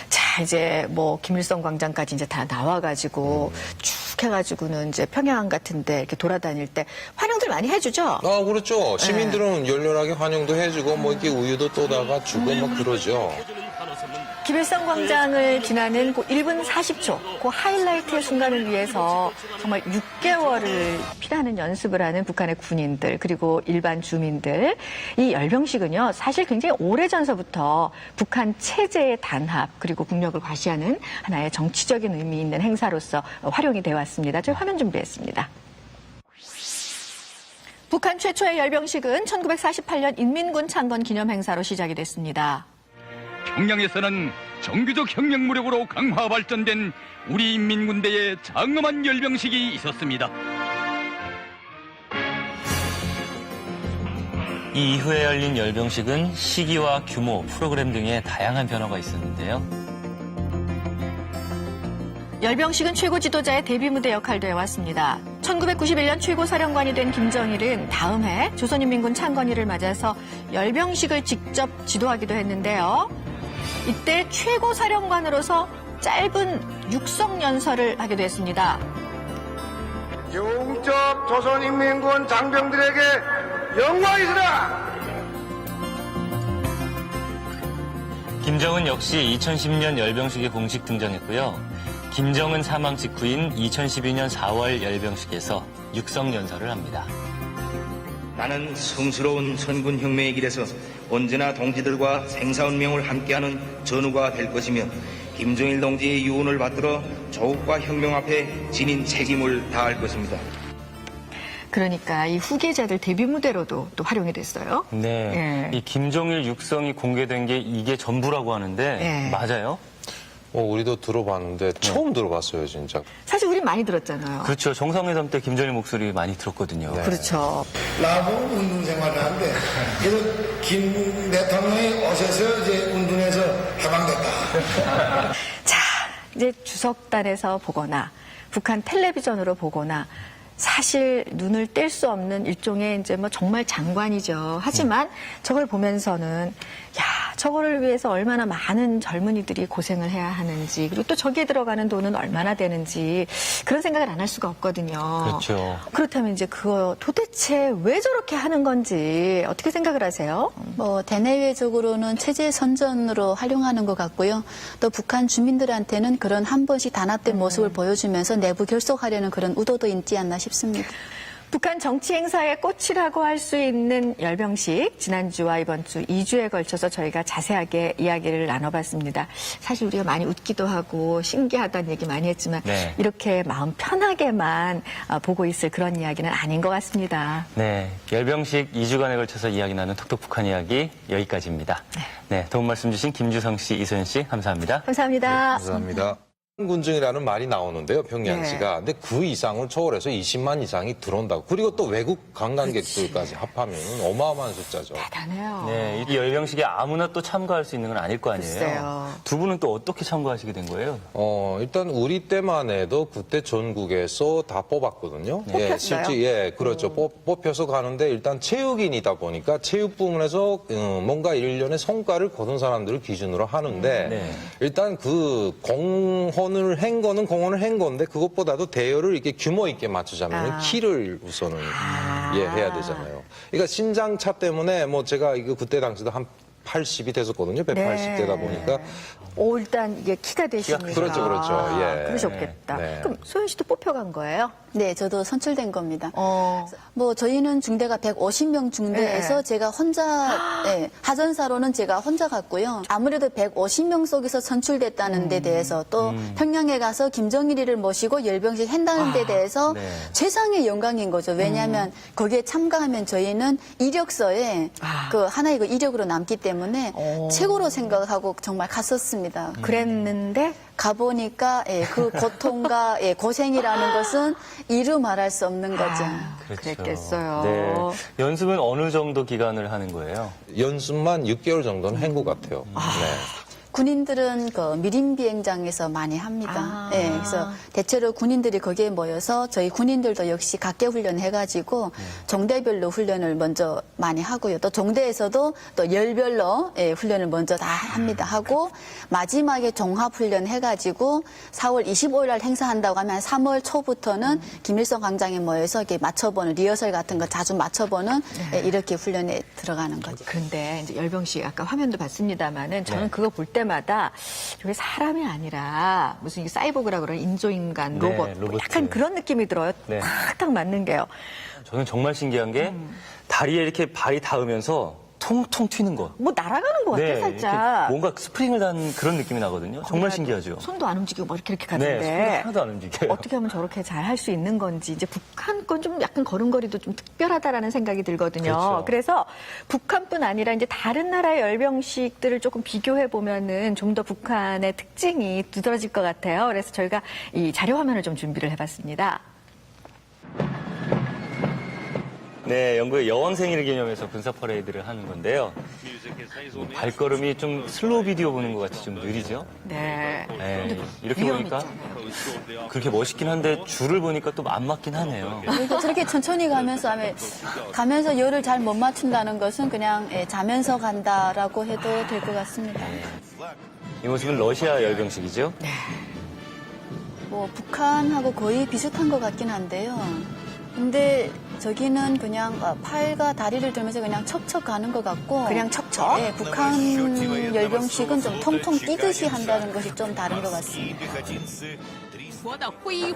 자, 이제 뭐 김일성 광장까지 이제 다 나와가지고 쭉 해가지고는 이제 평양 같은데 이렇게 돌아다닐 때 환영들 많이 해주죠. 아, 그렇죠. 시민들은 열렬하게 환영도 해주고 뭐 이렇게 우유도 떠다가 주고 뭐 그러죠. 김일성 광장을 지나는 그 1분 40초, 그 하이라이트의 순간을 위해서 정말 6개월을 피나는 연습을 하는 북한의 군인들, 그리고 일반 주민들. 이 열병식은요, 사실 굉장히 오래전서부터 북한 체제의 단합, 그리고 국력을 과시하는 하나의 정치적인 의미 있는 행사로서 활용이 되어 왔습니다. 저희 화면 준비했습니다. 북한 최초의 열병식은 1948년 인민군 창건 기념 행사로 시작이 됐습니다. 평양에서는 정규적 혁명 무력으로 강화 발전된 우리 인민군대의 장엄한 열병식이 있었습니다. 이 이후에 열린 열병식은 시기와 규모, 프로그램 등의 다양한 변화가 있었는데요. 열병식은 최고 지도자의 데뷔 무대 역할도 해왔습니다. 1991년 최고 사령관이 된 김정일은 다음 해 조선인민군 창건일을 맞아서 열병식을 직접 지도하기도 했는데요. 이때 최고 사령관으로서 짧은 육성 연설을 하기도 했습니다. 영적 조선인민군 장병들에게 영광이시라! 김정은 역시 2010년 열병식에 공식 등장했고요. 김정은 사망 직후인 2012년 4월 열병식에서 육성 연설을 합니다. 나는 성스러운 선군혁명의 길에서 언제나 동지들과 생사운명을 함께하는 전우가 될 것이며 김정일 동지의 유언을 받들어 조국과 혁명 앞에 지닌 책임을 다할 것입니다. 그러니까 이 후계자들 데뷔 무대로도 또 활용이 됐어요. 네. 예. 이 김종일 육성이 공개된 게 이게 전부라고 하는데 예. 맞아요? 우리도 들어봤는데 처음 들어봤어요, 진짜. 사실 우리 많이 들었잖아요. 그렇죠. 정상회담 때 김정일 목소리 많이 들었거든요. 네. 그렇죠. 나보고 운동 생활을 하는데 그래서 김 대통령이 오셔서 이제 운동에서 해방됐다. 자, 이제 주석단에서 보거나 북한 텔레비전으로 보거나 사실 눈을 뗄 수 없는 일종의 이제 뭐 정말 장관이죠. 하지만 저걸 보면서는 야, 저거를 위해서 얼마나 많은 젊은이들이 고생을 해야 하는지 그리고 또 저기에 들어가는 돈은 얼마나 되는지 그런 생각을 안 할 수가 없거든요. 그렇죠. 그렇다면 이제 그거 도대체 왜 저렇게 하는 건지 어떻게 생각을 하세요? 뭐 대내외적으로는 체제 선전으로 활용하는 것 같고요. 또 북한 주민들한테는 그런 한 번씩 단합된 모습을 보여주면서 내부 결속하려는 그런 의도도 있지 않나 싶습니다. 북한 정치 행사의 꽃이라고 할 수 있는 열병식 지난주와 이번 주 2주에 걸쳐서 저희가 자세하게 이야기를 나눠봤습니다. 사실 우리가 많이 웃기도 하고 신기하다는 얘기 많이 했지만 네. 이렇게 마음 편하게만 보고 있을 그런 이야기는 아닌 것 같습니다. 네. 열병식 2주간에 걸쳐서 이야기 나눈 톡톡 북한 이야기 여기까지입니다. 네. 도움 말씀 주신 김주성 씨, 이소연 씨 감사합니다. 감사합니다. 감사합니다. 군중이라는 말이 나오는데요, 평양시가. 근데 그 이상을 초월해서 20만 이상이 들어온다고. 그리고 또 외국 관광객들까지 합하면 어마어마한 숫자죠. 대단해요. 네. 이 열병식에 아무나 또 참가할 수 있는 건 아닐 거 아니에요. 글쎄요. 두 분은 또 어떻게 참가하시게 된 거예요? 일단 우리 때만 해도 그때 전국에서 다 뽑았거든요. 뽑혔어요? 실제, 그렇죠. 뽑혀서 가는데 일단 체육인이다 보니까 체육 부문에서 뭔가 일련의 성과를 거둔 사람들을 기준으로 하는데 네. 일단 그 공헌을 한 건데 그것보다도 대여를 이렇게 규모 있게 맞추자면 키를 우선은 해야 되잖아요. 그러니까 신장차 때문에 뭐 제가 이거 그때 당시도 한 80이 됐었거든요. 180대다 보니까. 일단 이게 키가 되시니까. 그렇죠. 예. 그러셨겠다. 네. 그럼 소연 씨도 뽑혀간 거예요? 네, 저도 선출된 겁니다. 뭐 저희는 중대가 150명 중대에서 네. 제가 혼자 하전사로는 제가 혼자 갔고요. 아무래도 150명 속에서 선출됐다는 데 대해서 또 평양에 가서 김정일이를 모시고 열병식 한다는 데 대해서 네. 최상의 영광인 거죠. 왜냐하면 거기에 참가하면 저희는 이력서에 그 하나의 그 이력으로 남기 때문에 최고로 생각하고 정말 갔었습니다. 그랬는데 가보니까 그 고통과 고생이라는 것은 이루 말할 수 없는 거죠. 그렇죠. 그랬겠어요. 네. 연습은 어느 정도 기간을 하는 거예요? 연습만 6개월 정도는 한 것 같아요. 네. 군인들은 그 미림 비행장에서 많이 합니다. 네, 그래서 대체로 군인들이 거기에 모여서 저희 군인들도 역시 각계 훈련 해가지고 종대별로 훈련을 먼저 많이 하고요. 또 종대에서도 또 열별로 훈련을 먼저 다 합니다. 하고 마지막에 종합 훈련 해가지고 4월 25일 날 행사한다고 하면 3월 초부터는 김일성 광장에 모여서 이렇게 맞춰보는 리허설 같은 거 자주 맞춰보는 이렇게 훈련에 들어가는 거죠. 그런데 이제 열병식 아까 화면도 봤습니다만은 저는 그거 볼 때마다 저게 사람이 아니라 무슨 사이보그라 그러는 인조인간 네, 로봇 로봇. 약간 그런 느낌이 들어요. 네. 탁탁 맞는 게요. 저는 정말 신기한 게 다리에 이렇게 발이 닿으면서 통통 튀는 거. 뭐 날아가는 것 같아 네, 살짝. 이렇게 뭔가 스프링을 단 그런 느낌이 나거든요. 정말 신기하죠. 손도 안 움직이고 뭐 이렇게 네, 가는데. 손도 하나도 안 움직여요. 어떻게 하면 저렇게 잘 할 수 있는 건지 이제 북한 건 좀 약간 걸음걸이도 좀 특별하다라는 생각이 들거든요. 그렇죠. 그래서 북한뿐 아니라 이제 다른 나라의 열병식들을 조금 비교해 보면은 좀 더 북한의 특징이 두드러질 것 같아요. 그래서 저희가 이 자료 화면을 좀 준비를 해봤습니다. 네, 영국의 여왕 생일 기념해서 군사 퍼레이드를 하는 건데요. 발걸음이 좀 슬로우 비디오 보는 것 같이 좀 느리죠? 네. 네, 이렇게 보니까 그렇게 멋있긴 한데 줄을 보니까 또 안 맞긴 하네요. 그러니까 저렇게 천천히 가면서 열을 잘 못 맞춘다는 것은 그냥 자면서 간다라고 해도 될 것 같습니다. 이 모습은 러시아 열병식이죠? 뭐 북한하고 거의 비슷한 것 같긴 한데요. 근데 저기는 그냥 팔과 다리를 들면서 그냥 척척 가는 것 같고 그냥 척척? 네, 북한 열병식은 좀 통통 뛰듯이 한다는 것이 좀 다른 것 같습니다. 이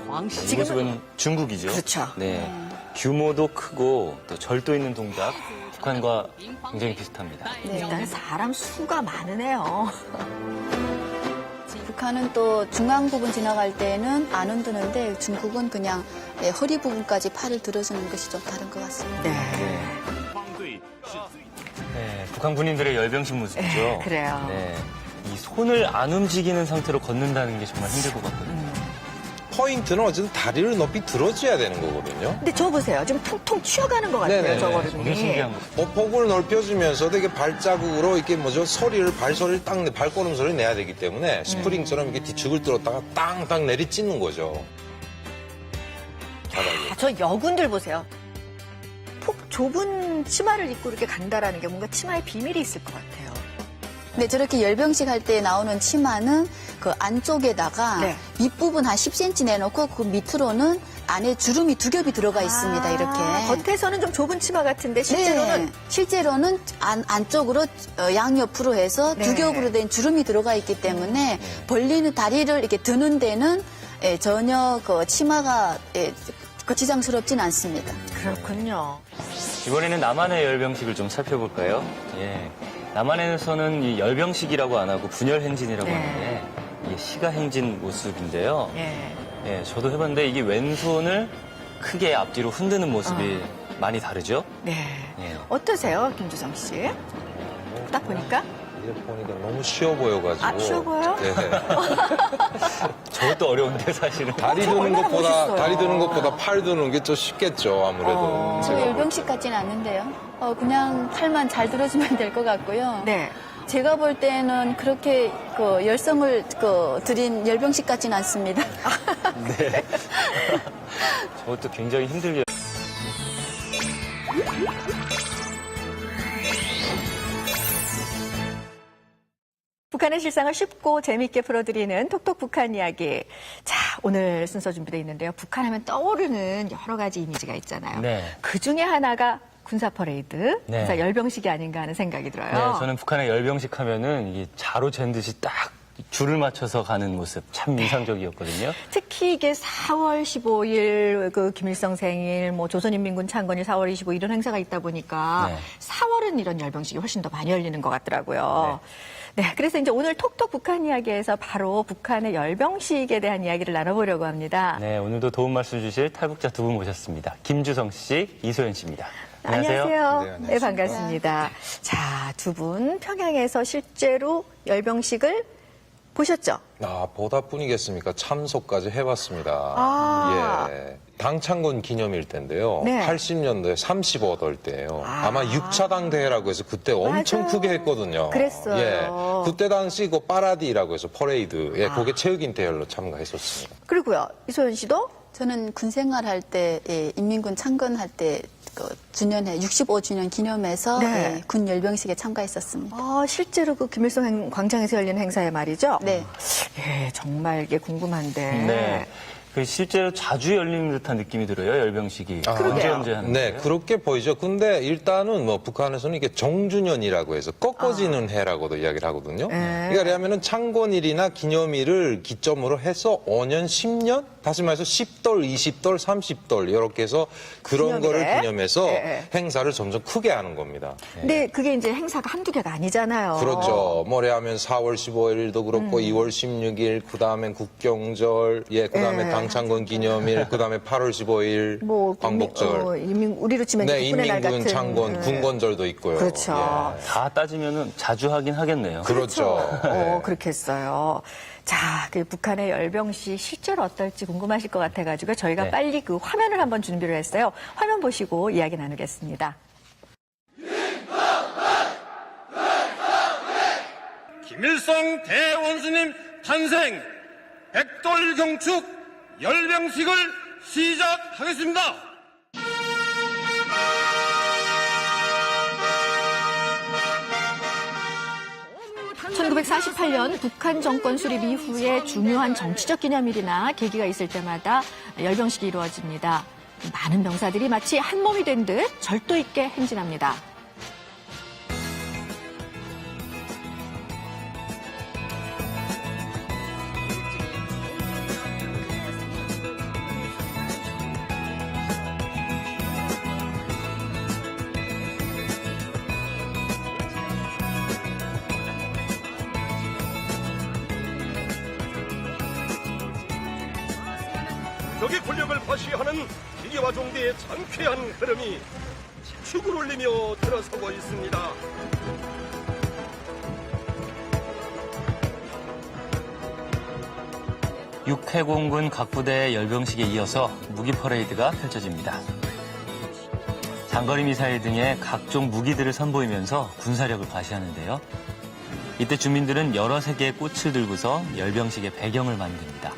모습은 중국이죠? 그렇죠. 네. 규모도 크고 또 절도 있는 동작, 북한과 굉장히 비슷합니다. 일단 사람 수가 많으네요. 북한은 또 중앙 부분 지나갈 때는 안 흔드는데 중국은 그냥 허리 부분까지 팔을 들어주는 것이 좀 다른 것 같습니다. 네, 북한 군인들의 열병식 모습이죠. 그래요. 네, 이 손을 안 움직이는 상태로 걷는다는 게 정말 힘들 것 같거든요. 포인트는 어쨌든 다리를 높이 들어줘야 되는 거거든요. 근데 저 보세요. 지금 퉁퉁 튀어가는 것 같아요. 네네네. 저 정말 걸음이. 신기한 거. 폭을 넓혀주면서 되게 발자국으로 이렇게 발소리를 발걸음 소리를 내야 되기 때문에 스프링처럼 이렇게 뒤축을 들었다가 땅땅 내리찢는 거죠. 바닥에. 저 여군들 보세요. 폭 좁은 치마를 입고 이렇게 간다라는 게 뭔가 치마에 비밀이 있을 것 같아요. 근데 저렇게 열병식 할 때 나오는 치마는 그 안쪽에다가 네. 밑부분 한 10cm 내놓고 그 밑으로는 안에 주름이 2겹이 들어가 있습니다. 이렇게. 겉에서는 좀 좁은 치마 같은데 실제로는 네, 실제로는 안쪽으로 양옆으로 해서 네. 2겹으로 된 주름이 들어가 있기 때문에 벌리는 다리를 이렇게 드는 데는 전혀 그 치마가 거치장스럽진 않습니다. 그렇군요. 이번에는 남한의 열병식을 좀 살펴볼까요? 예. 남한에서는 이 열병식이라고 안 하고 분열행진이라고 네. 하는데 이게 시가행진 모습인데요. 예. 예, 저도 해봤는데 이게 왼손을 크게 앞뒤로 흔드는 모습이 많이 다르죠? 네. 예. 어떠세요, 김주성 씨? 딱 보니까? 이렇게 보니까 너무 쉬워 보여가지고. 아, 쉬워 보여요? 네. 저것도 어려운데 사실은. 다리 드는 얼마나 멋있어요. 다리 드는 것보다 팔 드는 게 좀 쉽겠죠, 아무래도. 저 열병식 같지는 않은데요. 그냥 팔만 잘 들어주면 될 것 같고요. 네. 제가 볼 때는 그렇게 그 열성을 들인 열병식 같지는 않습니다. 네. 저것도 굉장히 힘들게. 북한의 실상을 쉽고 재미있게 풀어드리는 톡톡 북한 이야기. 자, 오늘 순서 준비되어 있는데요. 북한 하면 떠오르는 여러 가지 이미지가 있잖아요. 네. 그 중에 하나가 군사 퍼레이드, 네. 군사 열병식이 아닌가 하는 생각이 들어요. 네, 저는 북한의 열병식 하면은 이게 자로 잰 듯이 딱 줄을 맞춰서 가는 모습 참 인상적이었거든요. 특히 이게 4월 15일 그 김일성 생일, 뭐 조선인민군 창건일 4월 25일 이런 행사가 있다 보니까 네. 4월은 이런 열병식이 훨씬 더 많이 열리는 것 같더라고요. 네, 그래서 이제 오늘 톡톡 북한 이야기에서 바로 북한의 열병식에 대한 이야기를 나눠보려고 합니다. 네, 오늘도 도움 말씀 주실 탈북자 두 분 모셨습니다. 김주성 씨, 이소연 씨입니다. 안녕하세요. 네, 안녕하십니까. 네, 반갑습니다. 자, 두 분 평양에서 실제로 열병식을 보셨죠? 아, 보다 뿐이겠습니까? 참석까지 해봤습니다. 아. 예. 당창건 기념일 때인데요. 네. 80년도에 35돌 때예요. 아마 6차 당대회라고 해서 그때 엄청 맞아요. 크게 했거든요. 그랬어요. 예. 그때 당시 그 파라디라고 해서 퍼레이드, 예, 그게 체육인 대열로 참가했었습니다. 그리고요, 이소연 씨도? 저는 군 생활할 때 인민군 창건할 때 주년회 65주년 기념해서 네. 군 열병식에 참가했었습니다. 실제로 그 김일성 광장에서 열린 행사에 말이죠? 네. 예, 정말 이게 궁금한데. 네. 그 실제로 자주 열리는 듯한 느낌이 들어요, 열병식이. 언제 하는 네, 거예요? 그렇게 보이죠. 근데 일단은 뭐 북한에서는 이게 정주년이라고 해서 꺾어지는 해라고도 이야기를 하거든요. 그러니까 왜냐하면은 창건일이나 기념일을 기점으로 해서 5년, 10년? 다시 말해서 10돌, 20돌, 30돌 이렇게 해서 그런 기념일에? 거를 기념해서 네. 행사를 점점 크게 하는 겁니다. 근데 그게 이제 행사가 한두 개가 아니잖아요. 그렇죠. 뭐래하면 4월 15일도 그렇고 2월 16일, 그 다음엔 국경절, 예, 그 다음에 당창건 기념일, 그 다음에 8월 15일 광복절. 우리로 치면 네, 국군의 날 인민군 같은. 창건, 군건절도 있고요. 그렇죠. 다 따지면은 자주 하긴 하겠네요. 그렇죠. 네. 그렇겠어요. 자, 그 북한의 열병식 실제로 어떨지 궁금하실 것 같아가지고 저희가 네. 빨리 그 화면을 한번 준비를 했어요. 화면 보시고 이야기 나누겠습니다. 김일성 대원수님 탄생 백돌 경축 열병식을 시작하겠습니다. 1948년 북한 정권 수립 이후에 중요한 정치적 기념일이나 계기가 있을 때마다 열병식이 이루어집니다. 많은 병사들이 마치 한 몸이 된 듯 절도 있게 행진합니다. 적의 권력을 과시하는 기계와 종대의 장쾌한 흐름이 축을 올리며 들어서고 있습니다. 육해공군 각 부대의 열병식에 이어서 무기 퍼레이드가 펼쳐집니다. 장거리 미사일 등의 각종 무기들을 선보이면서 군사력을 과시하는데요. 이때 주민들은 여러 색의 꽃을 들고서 열병식의 배경을 만듭니다.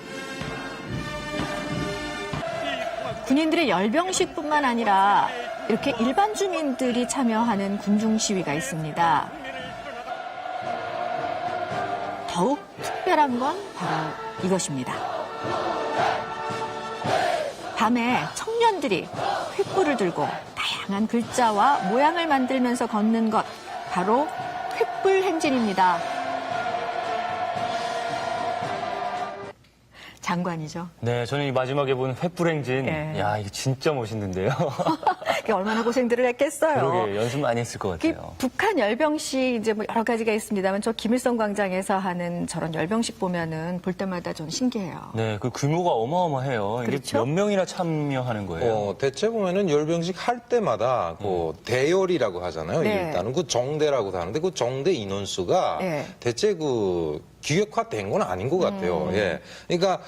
군인들의 열병식뿐만 아니라 이렇게 일반 주민들이 참여하는 군중 시위가 있습니다. 더욱 특별한 건 바로 이것입니다. 밤에 청년들이 횃불을 들고 다양한 글자와 모양을 만들면서 걷는 것, 바로 횃불 행진입니다. 장관이죠. 네, 저는 이 마지막에 본 횃불 행진, 예. 야, 이거 진짜 멋있는데요. 이게 얼마나 고생들을 했겠어요. 그러게 연습 많이 했을 것 같아요. 북한 열병식 이제 뭐 여러 가지가 있습니다만 저 김일성 광장에서 하는 저런 열병식 보면은 볼 때마다 좀 신기해요. 네, 그 규모가 어마어마해요. 이게 그렇죠? 몇 명이나 참여하는 거예요? 대체 보면은 열병식 할 때마다 그 대열이라고 하잖아요. 네. 일단은 그 정대라고도 하는데 그 정대 인원수가 네. 대체 그 규격화된 건 아닌 것 같아요. 예. 그러니까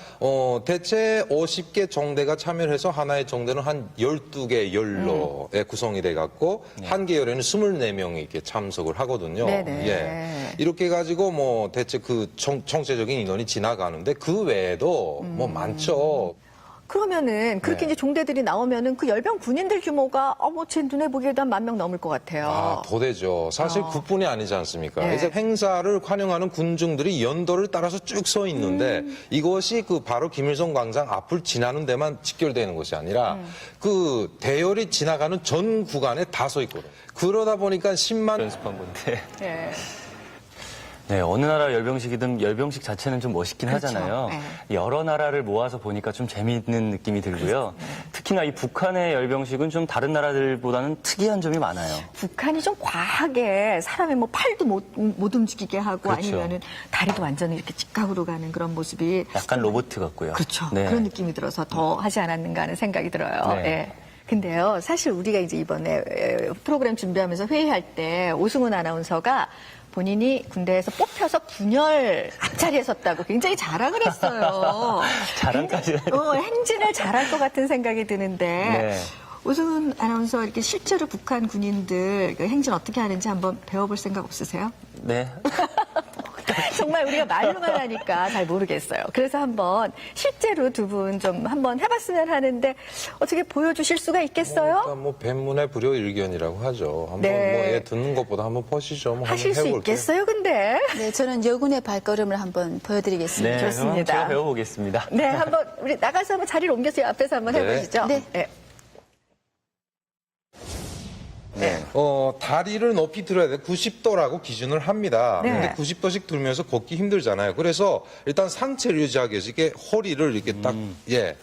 대체 50개 정대가 참여를 해서 하나의 정대는 한 12개 열로 구성이 돼 갖고 한 개 열에는 24명이 이렇게 참석을 하거든요. 네네. 예. 이렇게 해 가지고 뭐 대체 그 총체적인 인원이 지나가는데 그 외에도 뭐 많죠. 그러면은 그렇게 네. 이제 종대들이 나오면은 그 열병 군인들 규모가 제 눈에 보기에도 한 10,000명 넘을 것 같아요. 아, 더 되죠. 사실 국군이 아니지 않습니까? 네. 이제 행사를 환영하는 군중들이 연도를 따라서 쭉 서 있는데 이것이 그 바로 김일성 광장 앞을 지나는 데만 직결되는 것이 아니라 그 대열이 지나가는 전 구간에 다 서 있거든요. 그러다 보니까 10만 연습한 건데. 네. 네, 어느 나라 열병식이든 열병식 자체는 좀 멋있긴 그렇죠. 하잖아요. 네. 여러 나라를 모아서 보니까 좀 재미있는 느낌이 들고요. 특히나 이 북한의 열병식은 좀 다른 나라들보다는 특이한 점이 많아요. 북한이 좀 과하게 사람의 뭐 팔도 못 움직이게 하고 그렇죠. 아니면은 다리도 완전히 이렇게 직각으로 가는 그런 모습이 약간 로봇 같고요. 그렇죠. 네. 그런 느낌이 들어서 더 하지 않았는가 하는 생각이 들어요. 네. 예. 근데요, 사실 우리가 이제 이번에 프로그램 준비하면서 회의할 때 오승훈 아나운서가 본인이 군대에서 뽑혀서 분열 앞자리에 섰다고 굉장히 자랑을 했어요. 자랑까지. 행진을 잘할 것 같은 생각이 드는데 네. 오승훈 아나운서 이렇게 실제로 북한 군인들 그 행진 어떻게 하는지 한번 배워볼 생각 없으세요? 네. 정말 우리가 말로만 하니까 잘 모르겠어요. 그래서 한번 실제로 두 분 좀 한번 해봤으면 하는데 어떻게 보여주실 수가 있겠어요? 일단 뭐 뱀문의 불효일견이라고 하죠. 한번 네. 뭐 듣는 것보다 한번 보시죠. 뭐 하실 수 한번 해볼게요. 있겠어요, 근데? 네, 저는 여군의 발걸음을 한번 보여드리겠습니다. 네, 좋습니다. 그럼 제가 배워보겠습니다. 네, 한번 우리 나가서 한번 자리를 옮겨서 앞에서 한번 네. 해보시죠. 네. 네. 다리를 높이 들어야 돼. 90도라고 기준을 합니다. 네. 근데 90도씩 들면서 걷기 힘들잖아요. 그래서 일단 상체를 유지하기 위해서 이게 허리를 이렇게 딱,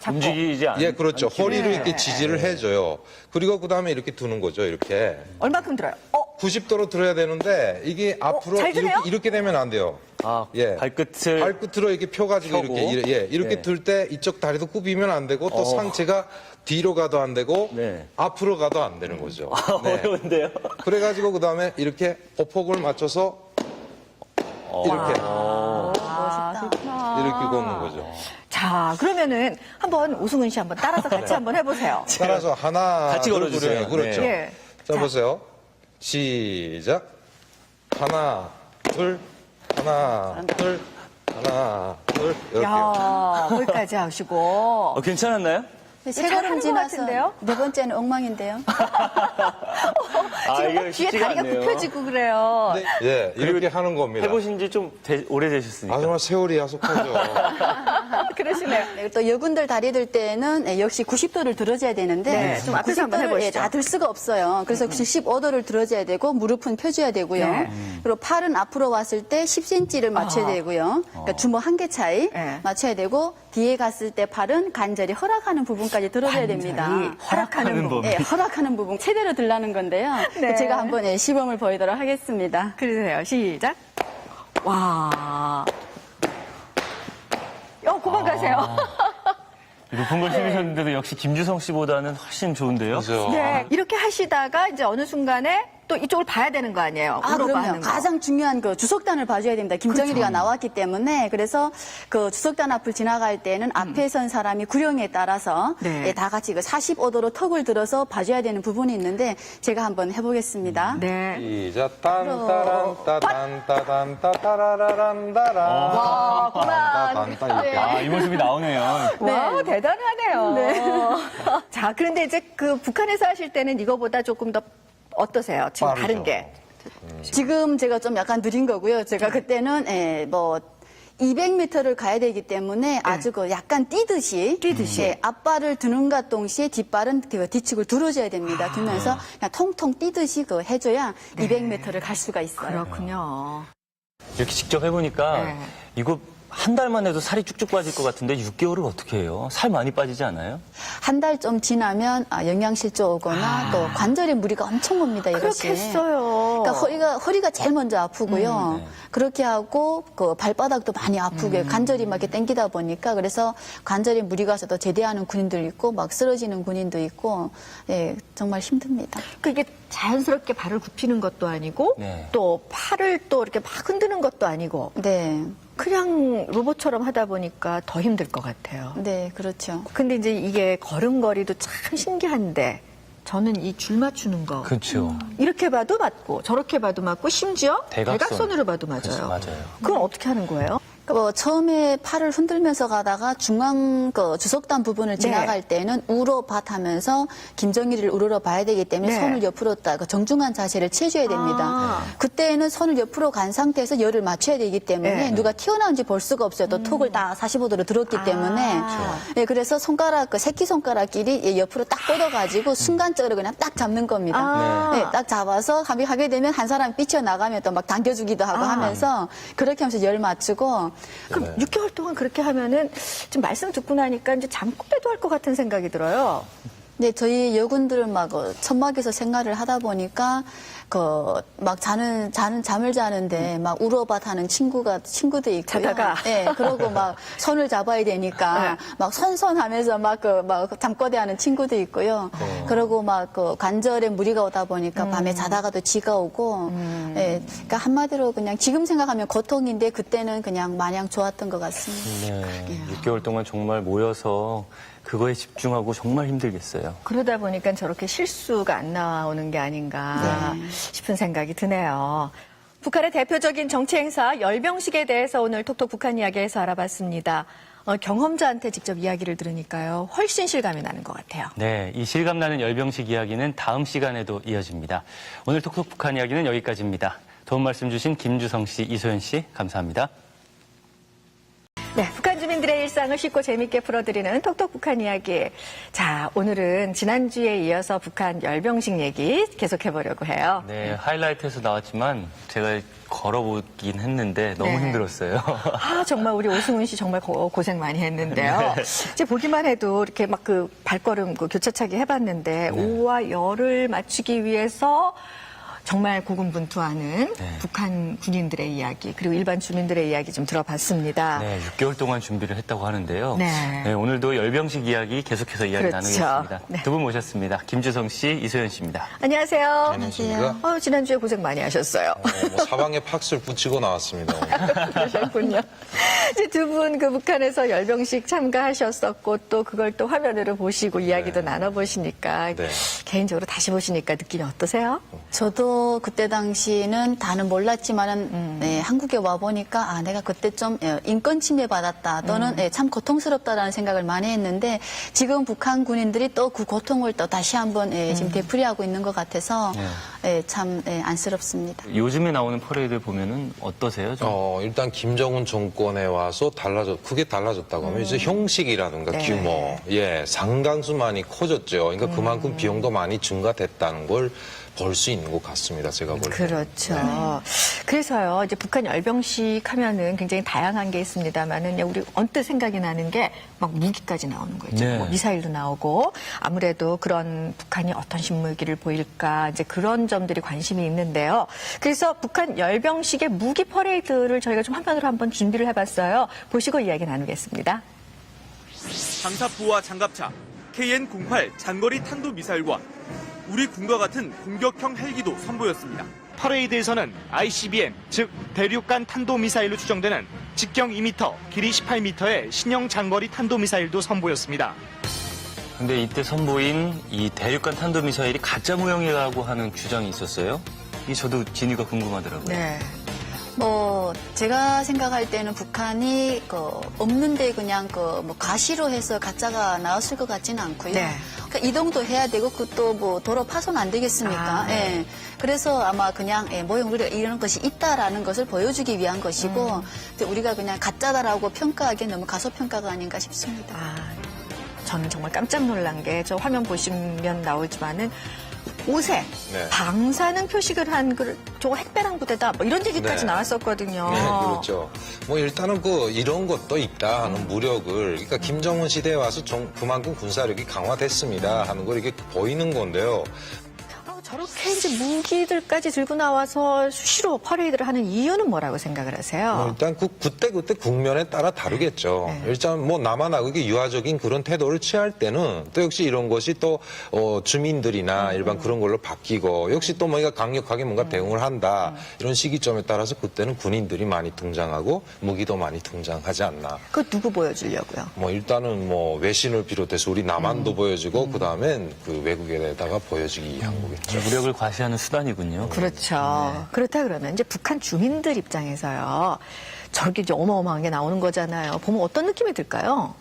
움직이지 않 예, 그렇죠. 허리를 네. 이렇게 지지를 해줘요. 그리고 그 다음에 이렇게 두는 거죠. 이렇게. 얼마큼 들어요? 90도로 들어야 되는데 이게 앞으로 잘 드네요? 이렇게 되면 안 돼요. 아, 예. 발끝을 이렇게 펴가지고 펴고. 이렇게 네. 들 때 이쪽 다리도 굽이면 안 되고 또 상체가 뒤로 가도 안 되고 네. 앞으로 가도 안 되는 거죠. 네. 어려운데요? 그래가지고 그 다음에 이렇게 보폭을 맞춰서 이렇게 멋있다. 이렇게 걷는 거죠. 자, 그러면은 한번 오승훈 씨 한번 따라서 같이 한번 해보세요. 따라서 하나 같이 둘, 걸어주세요. 그렇죠. 네. 예. 자 보세요. 시작. 하나 둘 하나 둘 하나 둘 이렇게. 야, 거기까지 하시고. 괜찮았나요? 세 잘하는 걸음 것 지나서 같은데요? 네 번째는 엉망인데요. 지금 이거 막 뒤에 쉽지가 다리가 않네요. 굽혀지고 그래요. 예, 이렇게 하는 겁니다. 해보신 지 좀 오래되셨으니까. 아 정말 세월이 야속하죠. 그러시네요. 네, 또 여군들 다리 들 때는 역시 90도를 들어줘야 되는데 네, 좀 앞에서 한번 90도를 해보시죠. 다 들 수가 없어요. 그래서 15도를 들어줘야 되고 무릎은 펴줘야 되고요. 네. 그리고 팔은 앞으로 왔을 때 10cm를 맞춰야 되고요. 그러니까 주먹 한 개 차이 네. 맞춰야 되고 뒤에 갔을 때 팔은 간절히 허락하는 부분까지 들어줘야 됩니다. 허락하는 부분. 네, 허락하는 부분 최대로 들라는 건데요. 네. 제가 한번 시범을 보이도록 하겠습니다. 그러세요. 시작. 와. 그만 가세요. 높은 걸 숨기셨는데도 역시 김주성 씨보다는 훨씬 좋은데요. 그죠? 네, 이렇게 하시다가 이제 어느 순간에 또 이쪽을 봐야 되는 거 아니에요? 아, 우러봐 그럼요. 하는 거. 가장 중요한 그 주석단을 봐줘야 됩니다. 김정일이가 나왔기 때문에. 그래서 그 주석단 앞을 지나갈 때는 앞에 선 사람이 구령에 따라서 네. 예, 다 같이 그 45도로 턱을 들어서 봐줘야 되는 부분이 있는데 제가 한번 해보겠습니다. 네. 시작 딴따란따단따단따라라란따란 와, 그만. 딴따단따 이렇게. 아, 이 모습이 나오네요. 와, 대단하네요. 자, 그런데 이제 그 북한에서 하실 때는 이거보다 조금 더 어떠세요? 지금 빠르죠. 다른 게. 지금 제가 좀 약간 느린 거고요. 제가 그때는 뭐 200m를 가야 되기 때문에 아주 그 약간 뛰듯이 예, 앞발을 드는과 동시에 뒷발은 그 뒤축을 들어줘야 됩니다. 두면서 그냥 통통 뛰듯이 그 해줘야 200m를 갈 수가 있어요. 그렇군요. 이렇게 직접 해보니까 네. 이거 한 달만 해도 살이 쭉쭉 빠질 것 같은데 6개월을 어떻게 해요? 살 많이 빠지지 않아요? 한 달 좀 지나면 영양실조 오거나 또 관절에 무리가 엄청 옵니다. 이것이. 그렇겠어요. 그러니까 허리가 제일 먼저 아프고요. 그렇게 하고 그 발바닥도 많이 아프게 관절이 막 이렇게 땡기다 보니까 그래서 관절에 무리가 와서 제대하는 군인들 있고 막 쓰러지는 군인도 있고 예, 정말 힘듭니다. 그게 자연스럽게 발을 굽히는 것도 아니고 네. 또 팔을 또 이렇게 막 흔드는 것도 아니고 네, 그냥 로봇처럼 하다 보니까 더 힘들 것 같아요. 네, 그렇죠. 근데 이제 이게 걸음걸이도 참 신기한데 저는 이 줄 맞추는 거 그렇죠. 이렇게 봐도 맞고 저렇게 봐도 맞고 심지어 대각선으로 봐도 맞아요. 그렇죠, 맞아요. 그건 어떻게 하는 거예요? 뭐 처음에 팔을 흔들면서 가다가 중앙 그 주석단 부분을 지나갈 때는 우로밭 하면서 김정일을 우러러 봐야 되기 때문에 네. 손을 옆으로 딱 그 정중한 자세를 취해줘야 됩니다. 아. 그때는 손을 옆으로 간 상태에서 열을 맞춰야 되기 때문에 네. 누가 튀어나온지 볼 수가 없어요. 또 톡을 다 45도로 들었기 때문에 예, 그래서 손가락 그 새끼 손가락끼리 예, 옆으로 딱 뻗어가지고 순간적으로 그냥 딱 잡는 겁니다. 아. 예, 딱 잡아서 하게 되면 한 사람 삐쳐나가면 또 막 당겨주기도 하고 하면서 그렇게 하면서 열 맞추고 그럼 6개월 동안 그렇게 하면은 지금 말씀 듣고 나니까 이제 잠꼬대도 할 것 같은 생각이 들어요. 네, 저희 여군들은 막 천막에서 생활을 하다 보니까 막 잠을 자는데 막 울어밭 하는 친구도 있고요. 자다가. 예, 그러고 막 손을 잡아야 되니까 막 손손하면서 막 잠꼬대 하는 친구도 있고요. 그러고 막 관절에 무리가 오다 보니까 밤에 자다가도 쥐가 오고 예, 그러니까 한마디로 그냥 지금 생각하면 고통인데 그때는 그냥 마냥 좋았던 것 같습니다. 네. 6개월 동안 정말 모여서 그거에 집중하고 정말 힘들겠어요. 그러다 보니까 저렇게 실수가 안 나오는 게 아닌가 싶은 생각이 드네요. 북한의 대표적인 정치 행사 열병식에 대해서 오늘 톡톡 북한 이야기에서 알아봤습니다. 경험자한테 직접 이야기를 들으니까요. 훨씬 실감이 나는 것 같아요. 네, 이 실감나는 열병식 이야기는 다음 시간에도 이어집니다. 오늘 톡톡 북한 이야기는 여기까지입니다. 도움 말씀 주신 김주성 씨, 이소연 씨 감사합니다. 네, 북한 주민들의 일상을 쉽고 재밌게 풀어드리는 톡톡 북한 이야기. 자, 오늘은 지난주에 이어서 북한 열병식 얘기 계속해보려고 해요. 네, 하이라이트에서 나왔지만 제가 걸어보긴 했는데 너무 네. 힘들었어요. 아, 정말 우리 오승훈 씨 정말 고생 많이 했는데요. 이제 보기만 해도 이렇게 막 그 발걸음 교차차기 해봤는데 오와 열을 맞추기 위해서 정말 고군분투하는 북한 군인들의 이야기 그리고 일반 주민들의 이야기 좀 들어봤습니다. 네, 6개월 동안 준비를 했다고 하는데요. 네. 네, 오늘도 열병식 이야기 계속해서 이야기 그렇죠. 나누겠습니다. 네. 두 분 모셨습니다. 김주성 씨, 이소연 씨입니다. 안녕하세요. 안녕하십니까? 지난주에 고생 많이 하셨어요. 뭐 사방에 팍스를 붙이고 나왔습니다. 오늘. 그러셨군요. 이제 두 분 그 북한에서 열병식 참가하셨었고 또 그걸 또 화면으로 보시고 이야기도 나눠보시니까 네. 개인적으로 다시 보시니까 느낌이 어떠세요? 저도 그때 당시는 다는 몰랐지만은 네, 한국에 와 보니까 내가 그때 좀 인권 침해 받았다 또는 참 고통스럽다라는 생각을 많이 했는데 지금 북한 군인들이 또 그 고통을 또 다시 한번 지금 되풀이하고 있는 것 같아서 참 안쓰럽습니다. 요즘에 나오는 퍼레이드 보면은 어떠세요? 좀? 일단 김정은 정권에 와서 크게 달라졌다고 하면 이제 형식이라든가 네. 규모, 상당수 많이 커졌죠. 그러니까 그만큼 비용도 많이 증가됐다는 걸 볼 수 있는 것 같습니다. 제가 볼 때. 그렇죠. 그래서요, 이제 북한 열병식 하면은 굉장히 다양한 게 있습니다만은 우리 언뜻 생각이 나는 게 막 무기까지 나오는 거 있죠. 네. 뭐 미사일도 나오고 아무래도 그런 북한이 어떤 신무기를 보일까 이제 그런 점들이 관심이 있는데요. 그래서 북한 열병식의 무기 퍼레이드를 저희가 좀 화면으로 한번 준비를 해봤어요. 보시고 이야기 나누겠습니다. 장사포와 장갑차, KN-08 장거리 탄도미사일과 우리 군과 같은 공격형 헬기도 선보였습니다. 퍼레이드에서는 ICBM, 즉 대륙간 탄도미사일로 추정되는 직경 2m, 길이 18m의 신형 장거리 탄도미사일도 선보였습니다. 근데 이때 선보인 이 대륙간 탄도미사일이 가짜 모형이라고 하는 주장이 있었어요. 이 저도 진위가 궁금하더라고요. 네. 뭐 제가 생각할 때는 북한이 없는데 그냥 뭐 가시로 해서 가짜가 나왔을 것 같지는 않고요. 네. 그러니까 이동도 해야 되고 그것도 뭐 도로 파손 안 되겠습니까? 아, 네. 예. 그래서 아마 그냥 모형 우리가 이런 것이 있다라는 것을 보여주기 위한 것이고 근데 우리가 그냥 가짜다라고 평가하기엔 너무 가소평가가 아닌가 싶습니다. 아, 저는 정말 깜짝 놀란 게 저 화면 보시면 나오지만은 옷에 네. 방사능 표식을 한 저거 핵배랑 부대다 뭐 이런 얘기까지 네. 나왔었거든요. 네, 그렇죠. 뭐 일단은 이런 것도 있다 하는 무력을, 그러니까 김정은 시대에 와서 그만큼 군사력이 강화됐습니다 하는 걸 이게 보이는 건데요. 저렇게 이제 무기들까지 들고 나와서 수시로 퍼레이드를 하는 이유는 뭐라고 생각을 하세요? 일단 그때 국면에 따라 다르겠죠. 네. 일단 뭐 남한하고 이게 유화적인 그런 태도를 취할 때는 또 역시 이런 것이 또 주민들이나 일반 그런 걸로 바뀌고 역시 또 뭔가 강력하게 뭔가 대응을 한다 이런 시기점에 따라서 그때는 군인들이 많이 등장하고 무기도 많이 등장하지 않나. 그거 누구 보여주려고요? 뭐 일단은 뭐 외신을 비롯해서 우리 남한도 보여주고 그다음엔 그 외국에다가 보여주기 위한 거겠죠. 무력을 과시하는 수단이군요. 그렇죠. 그렇다 그러면 이제 북한 주민들 입장에서요. 저렇게 이제 어마어마한 게 나오는 거잖아요. 보면 어떤 느낌이 들까요?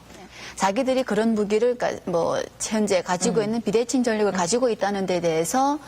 자기들이 그런 무기를 뭐 현재 가지고 있는 비대칭 전력을 가지고 있다는 데 대해서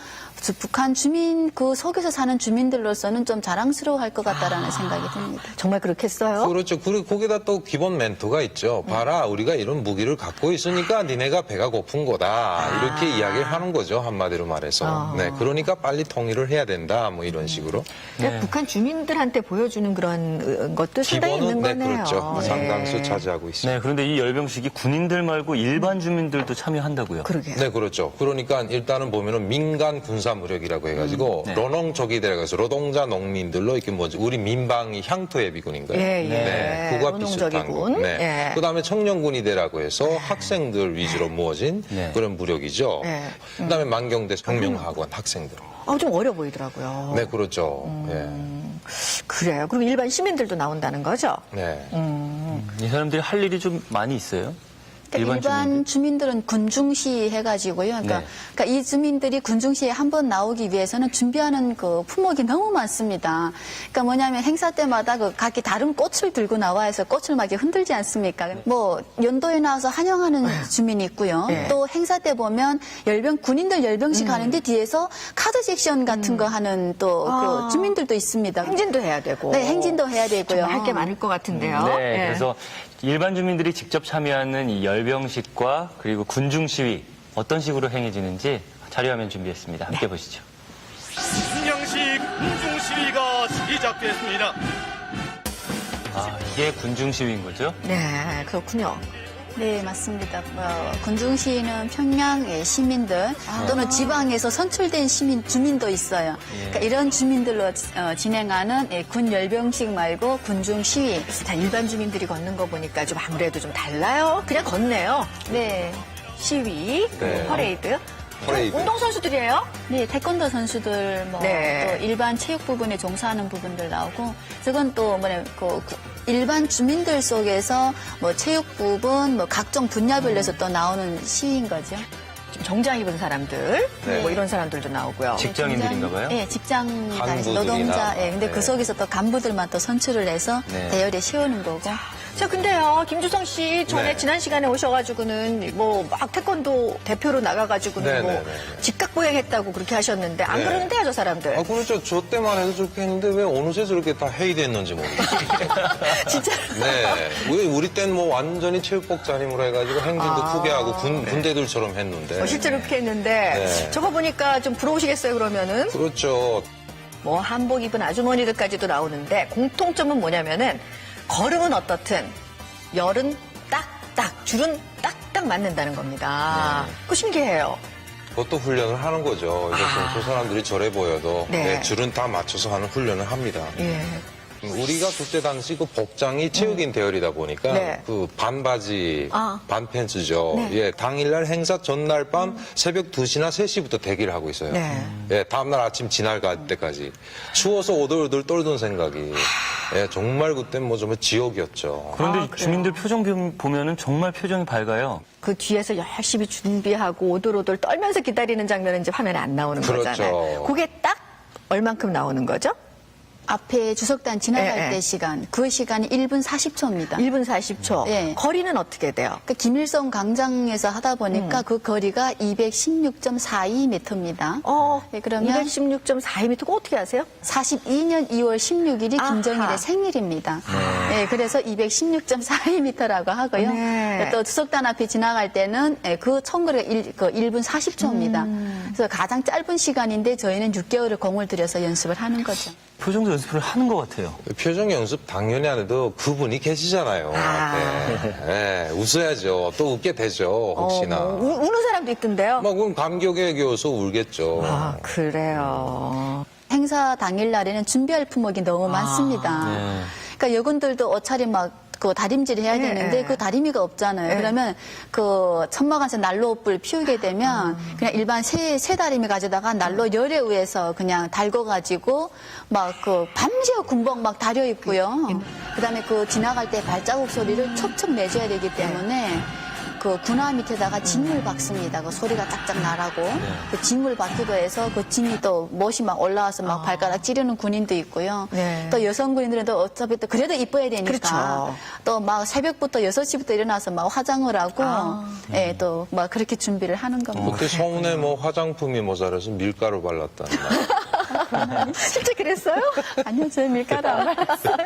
북한 주민 그 속에서 사는 주민들로서는 좀 자랑스러워할 것 같다라는 생각이 듭니다. 정말 그렇겠어요? 그렇죠. 그리고 거기다 또 기본 멘트가 있죠. 봐라, 우리가 이런 무기를 갖고 있으니까 니네가 배가 고픈 거다. 이렇게 이야기를 하는 거죠. 한마디로 말해서. 네, 그러니까 빨리 통일을 해야 된다. 뭐 이런 식으로. 그러니까 북한 주민들한테 보여주는 그런 것도 상당히 있는 기본은 거네요. 그렇죠. 네. 상당수 차지하고 있습니다. 네, 그런데 이 열병식이 군인들 말고 일반 주민들도 참여한다고요. 그러게요. 네, 그렇죠. 그러니까 일단은 보면은 민간 군사 무력이라고 해가지고 네. 로농족이라고 해서 노동자 농민들로 이렇게 우리 민방위 향토예비군인가요? 예, 예. 네, 그거와 비슷한 거. 노농적이군. 네. 예. 그다음에 청년군이대라고 해서 학생들 위주로 모아진 네. 그런 무력이죠. 네. 그다음에 만경대 혁명학원 학생들. 좀 어려 보이더라고요. 네, 그렇죠. 예. 그래요. 그럼 일반 시민들도 나온다는 거죠? 네. 이 사람들이 할 일이 좀 많이 있어요. 그러니까 일반 주민들은 군중시 해가지고요. 그러니까, 네. 그러니까 이 주민들이 군중시에 한번 나오기 위해서는 준비하는 그 품목이 너무 많습니다. 그러니까 뭐냐면 행사 때마다 각기 다른 꽃을 들고 나와서 꽃을 막 이렇게 흔들지 않습니까? 뭐 연도에 나와서 환영하는 주민이 있고요. 네. 또 행사 때 보면 군인들 열병식 하는데 뒤에서 카드 섹션 같은 거 하는 또 그 주민들도 있습니다. 행진도 해야 되고. 네, 행진도 해야 되고요. 할 게 많을 것 같은데요. 네, 예. 그래서 일반 주민들이 직접 참여하는 이 열병식과 그리고 군중 시위 어떤 식으로 행해지는지 자료화면 준비했습니다. 함께 보시죠. 신양식 군중 시위가 시작됐습니다. 이게 군중 시위인 거죠? 네, 그렇군요. 네, 맞습니다. 군중시위는 평양의 시민들 또는 지방에서 선출된 주민도 있어요. 그러니까 이런 주민들로 진행하는 군 열병식 말고 군중시위. 다 일반 주민들이 걷는 거 보니까 좀 아무래도 좀 달라요. 그냥 걷네요. 네. 시위, 네. 퍼레이드. 퍼레이드. 운동선수들이에요? 네, 태권도 선수들, 네. 또 일반 체육 부분에 종사하는 부분들 나오고, 저건 또 일반 주민들 속에서 체육 부분, 각종 분야별로 해서 또 나오는 시위인 거죠. 좀 정장 입은 사람들, 네. 뭐 이런 사람들도 나오고요. 직장인들인가 봐요? 네, 직장 다니시 간부들이나. 노동자. 예, 근데 네. 그 속에서 또 간부들만 또 선출을 해서 네. 대열에 세우는 거고. 자, 근데요, 김주성 씨 전에 네. 지난 시간에 오셔가지고는 막 태권도 대표로 나가가지고는 네, 뭐 네, 네, 네. 직각보행했다고 그렇게 하셨는데 안 네. 그러는데요, 저 사람들. 그렇죠. 저 때만 해도 저렇게 했는데 왜 어느새 저렇게 다 해이됐는지 모르겠어요. 진짜. 네. 왜 우리 땐 뭐 완전히 체육복 차림으로 해가지고 행진도 크게 하고 군대들처럼 했는데. 실제로 그렇게 했는데 네. 저거 보니까 좀 부러우시겠어요, 그러면은? 그렇죠. 뭐 한복 입은 아주머니들까지도 나오는데 공통점은 뭐냐면은 걸음은 어떻든 열은 딱딱, 줄은 딱딱 맞는다는 겁니다. 네. 그거 신기해요. 그것도 훈련을 하는 거죠. 이것은 저 사람들이 저래 보여도 네. 줄은 다 맞춰서 하는 훈련을 합니다. 예. 우리가 그때 당시 그 복장이 체육인 대열이다 보니까 네. 그 반바지, 아. 반팬츠죠. 네. 예, 당일날 행사 전날 밤 새벽 2시나 3시부터 대기를 하고 있어요. 네. 예, 다음날 아침 지날 갈 때까지. 추워서 오돌오돌 떨던 생각이. 예, 정말 그때 뭐 정말 지옥이었죠. 그런데 아, 그래요? 주민들 표정 보면은 정말 표정이 밝아요. 그 뒤에서 열심히 준비하고 오돌오돌 떨면서 기다리는 장면은 이제 화면에 안 나오는 그렇죠. 거잖아요. 그게 딱 얼만큼 나오는 거죠? 앞에 주석단 지나갈 예, 예. 때 시간, 그 시간이 1분 40초입니다. 1분 40초. 예. 거리는 어떻게 돼요? 그러니까 김일성 광장에서 하다 보니까 그 거리가 216.42m입니다. 예, 그러면 216.42m가 어떻게 아세요? 42년 2월 16일이 아하. 김정일의 생일입니다. 예, 그래서 216.42m라고 하고요. 네. 또 주석단 앞에 지나갈 때는 예, 그 총거리가 1분 40초입니다. 그래서 가장 짧은 시간인데 저희는 6개월을 공을 들여서 연습을 하는 거죠. 표정도 연습을 하는 것 같아요. 표정 연습 당연히 안 해도 그분이 계시잖아요. 앞에. 예, 웃어야죠. 또 웃게 되죠. 혹시나. 우는 사람도 있던데요. 뭐 그럼 감격에 겨워서 울겠죠. 아, 그래요. 행사 당일날에는 준비할 품목이 너무 많습니다. 네. 그러니까 여군들도 옷차림 그 다림질 해야 네. 되는데 그 다리미가 없잖아요. 네. 그러면 그 천막안에서 난로불 피우게 되면 그냥 일반 새 다리미 가져다가 난로 열에 의해서 그냥 달궈가지고 막 그 밤새 군복 막 다려 입고요. 그다음에 그 지나갈 때 발자국 소리를 척척 내줘야 되기 때문에 그 군화 밑에다가 진물 박습니다. 그 소리가 짝짝 나라고. 그 진물 박기도 해서 그 진이 또 못이 막 올라와서 막 발가락 찌르는 군인도 있고요. 네. 또 여성 군인들은 또 어차피 또 그래도 이뻐야 되니까. 그렇죠. 또 막 새벽부터 6시부터 일어나서 막 화장을 하고, 예, 또 막 그렇게 준비를 하는 겁니다. 그때 서운에 뭐 화장품이 모자라서 밀가루 발랐다는 말. 진짜 그랬어요? 아니요, 저는 밀가루 안 발랐어요.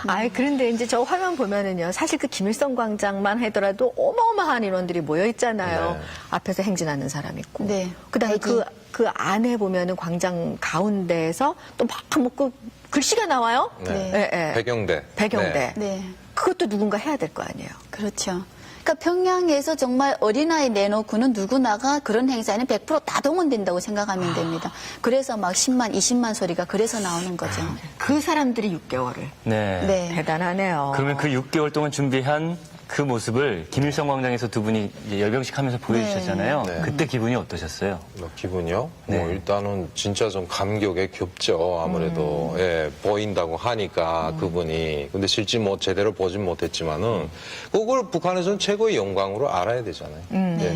아이, 그런데 이제 저 화면 보면은요, 사실 그 김일성 광장만 하더라도 어마어마한 인원들이 모여 있잖아요. 네. 앞에서 행진하는 사람 있고. 네. 그다음에 대기. 그 안에 보면은 광장 가운데에서 또 막 그 글씨가 나와요. 네. 예, 예. 배경대. 배경대. 네. 그것도 누군가 해야 될 거 아니에요. 그렇죠. 그러니까 평양에서 정말 어린아이 내놓고는 누구나가 그런 행사에는 100% 다 동원된다고 생각하면 됩니다. 그래서 막 10만, 20만 소리가 그래서 나오는 거죠. 그 사람들이 6개월을. 네. 네. 대단하네요. 그러면 그 6개월 동안 준비한 그 모습을 김일성 광장에서 두 분이 이제 열병식 하면서 보여주셨잖아요. 네. 그때 기분이 어떠셨어요? 뭐 기분이요? 네. 뭐 일단은 진짜 좀 감격에 겹죠. 아무래도 예, 보인다고 하니까 그분이. 근데 실제 뭐 제대로 보진 못했지만은 그걸 북한에서는 최고의 영광으로 알아야 되잖아요. 예.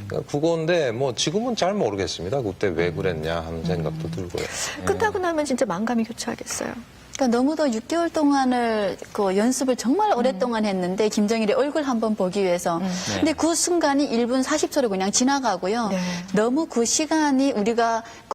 그러니까 그건데 뭐 지금은 잘 모르겠습니다. 그때 왜 그랬냐 하는 생각도 들고요. 끝나고 나면 진짜 만감이 교차하겠어요. 그러니까 너무도 6개월 동안을 그 연습을 정말 오랫동안 했는데 김정일의 얼굴 한번 보기 위해서. 근데 그 순간이 1분 40초로 그냥 지나가고요. 네. 너무 그 시간이 우리가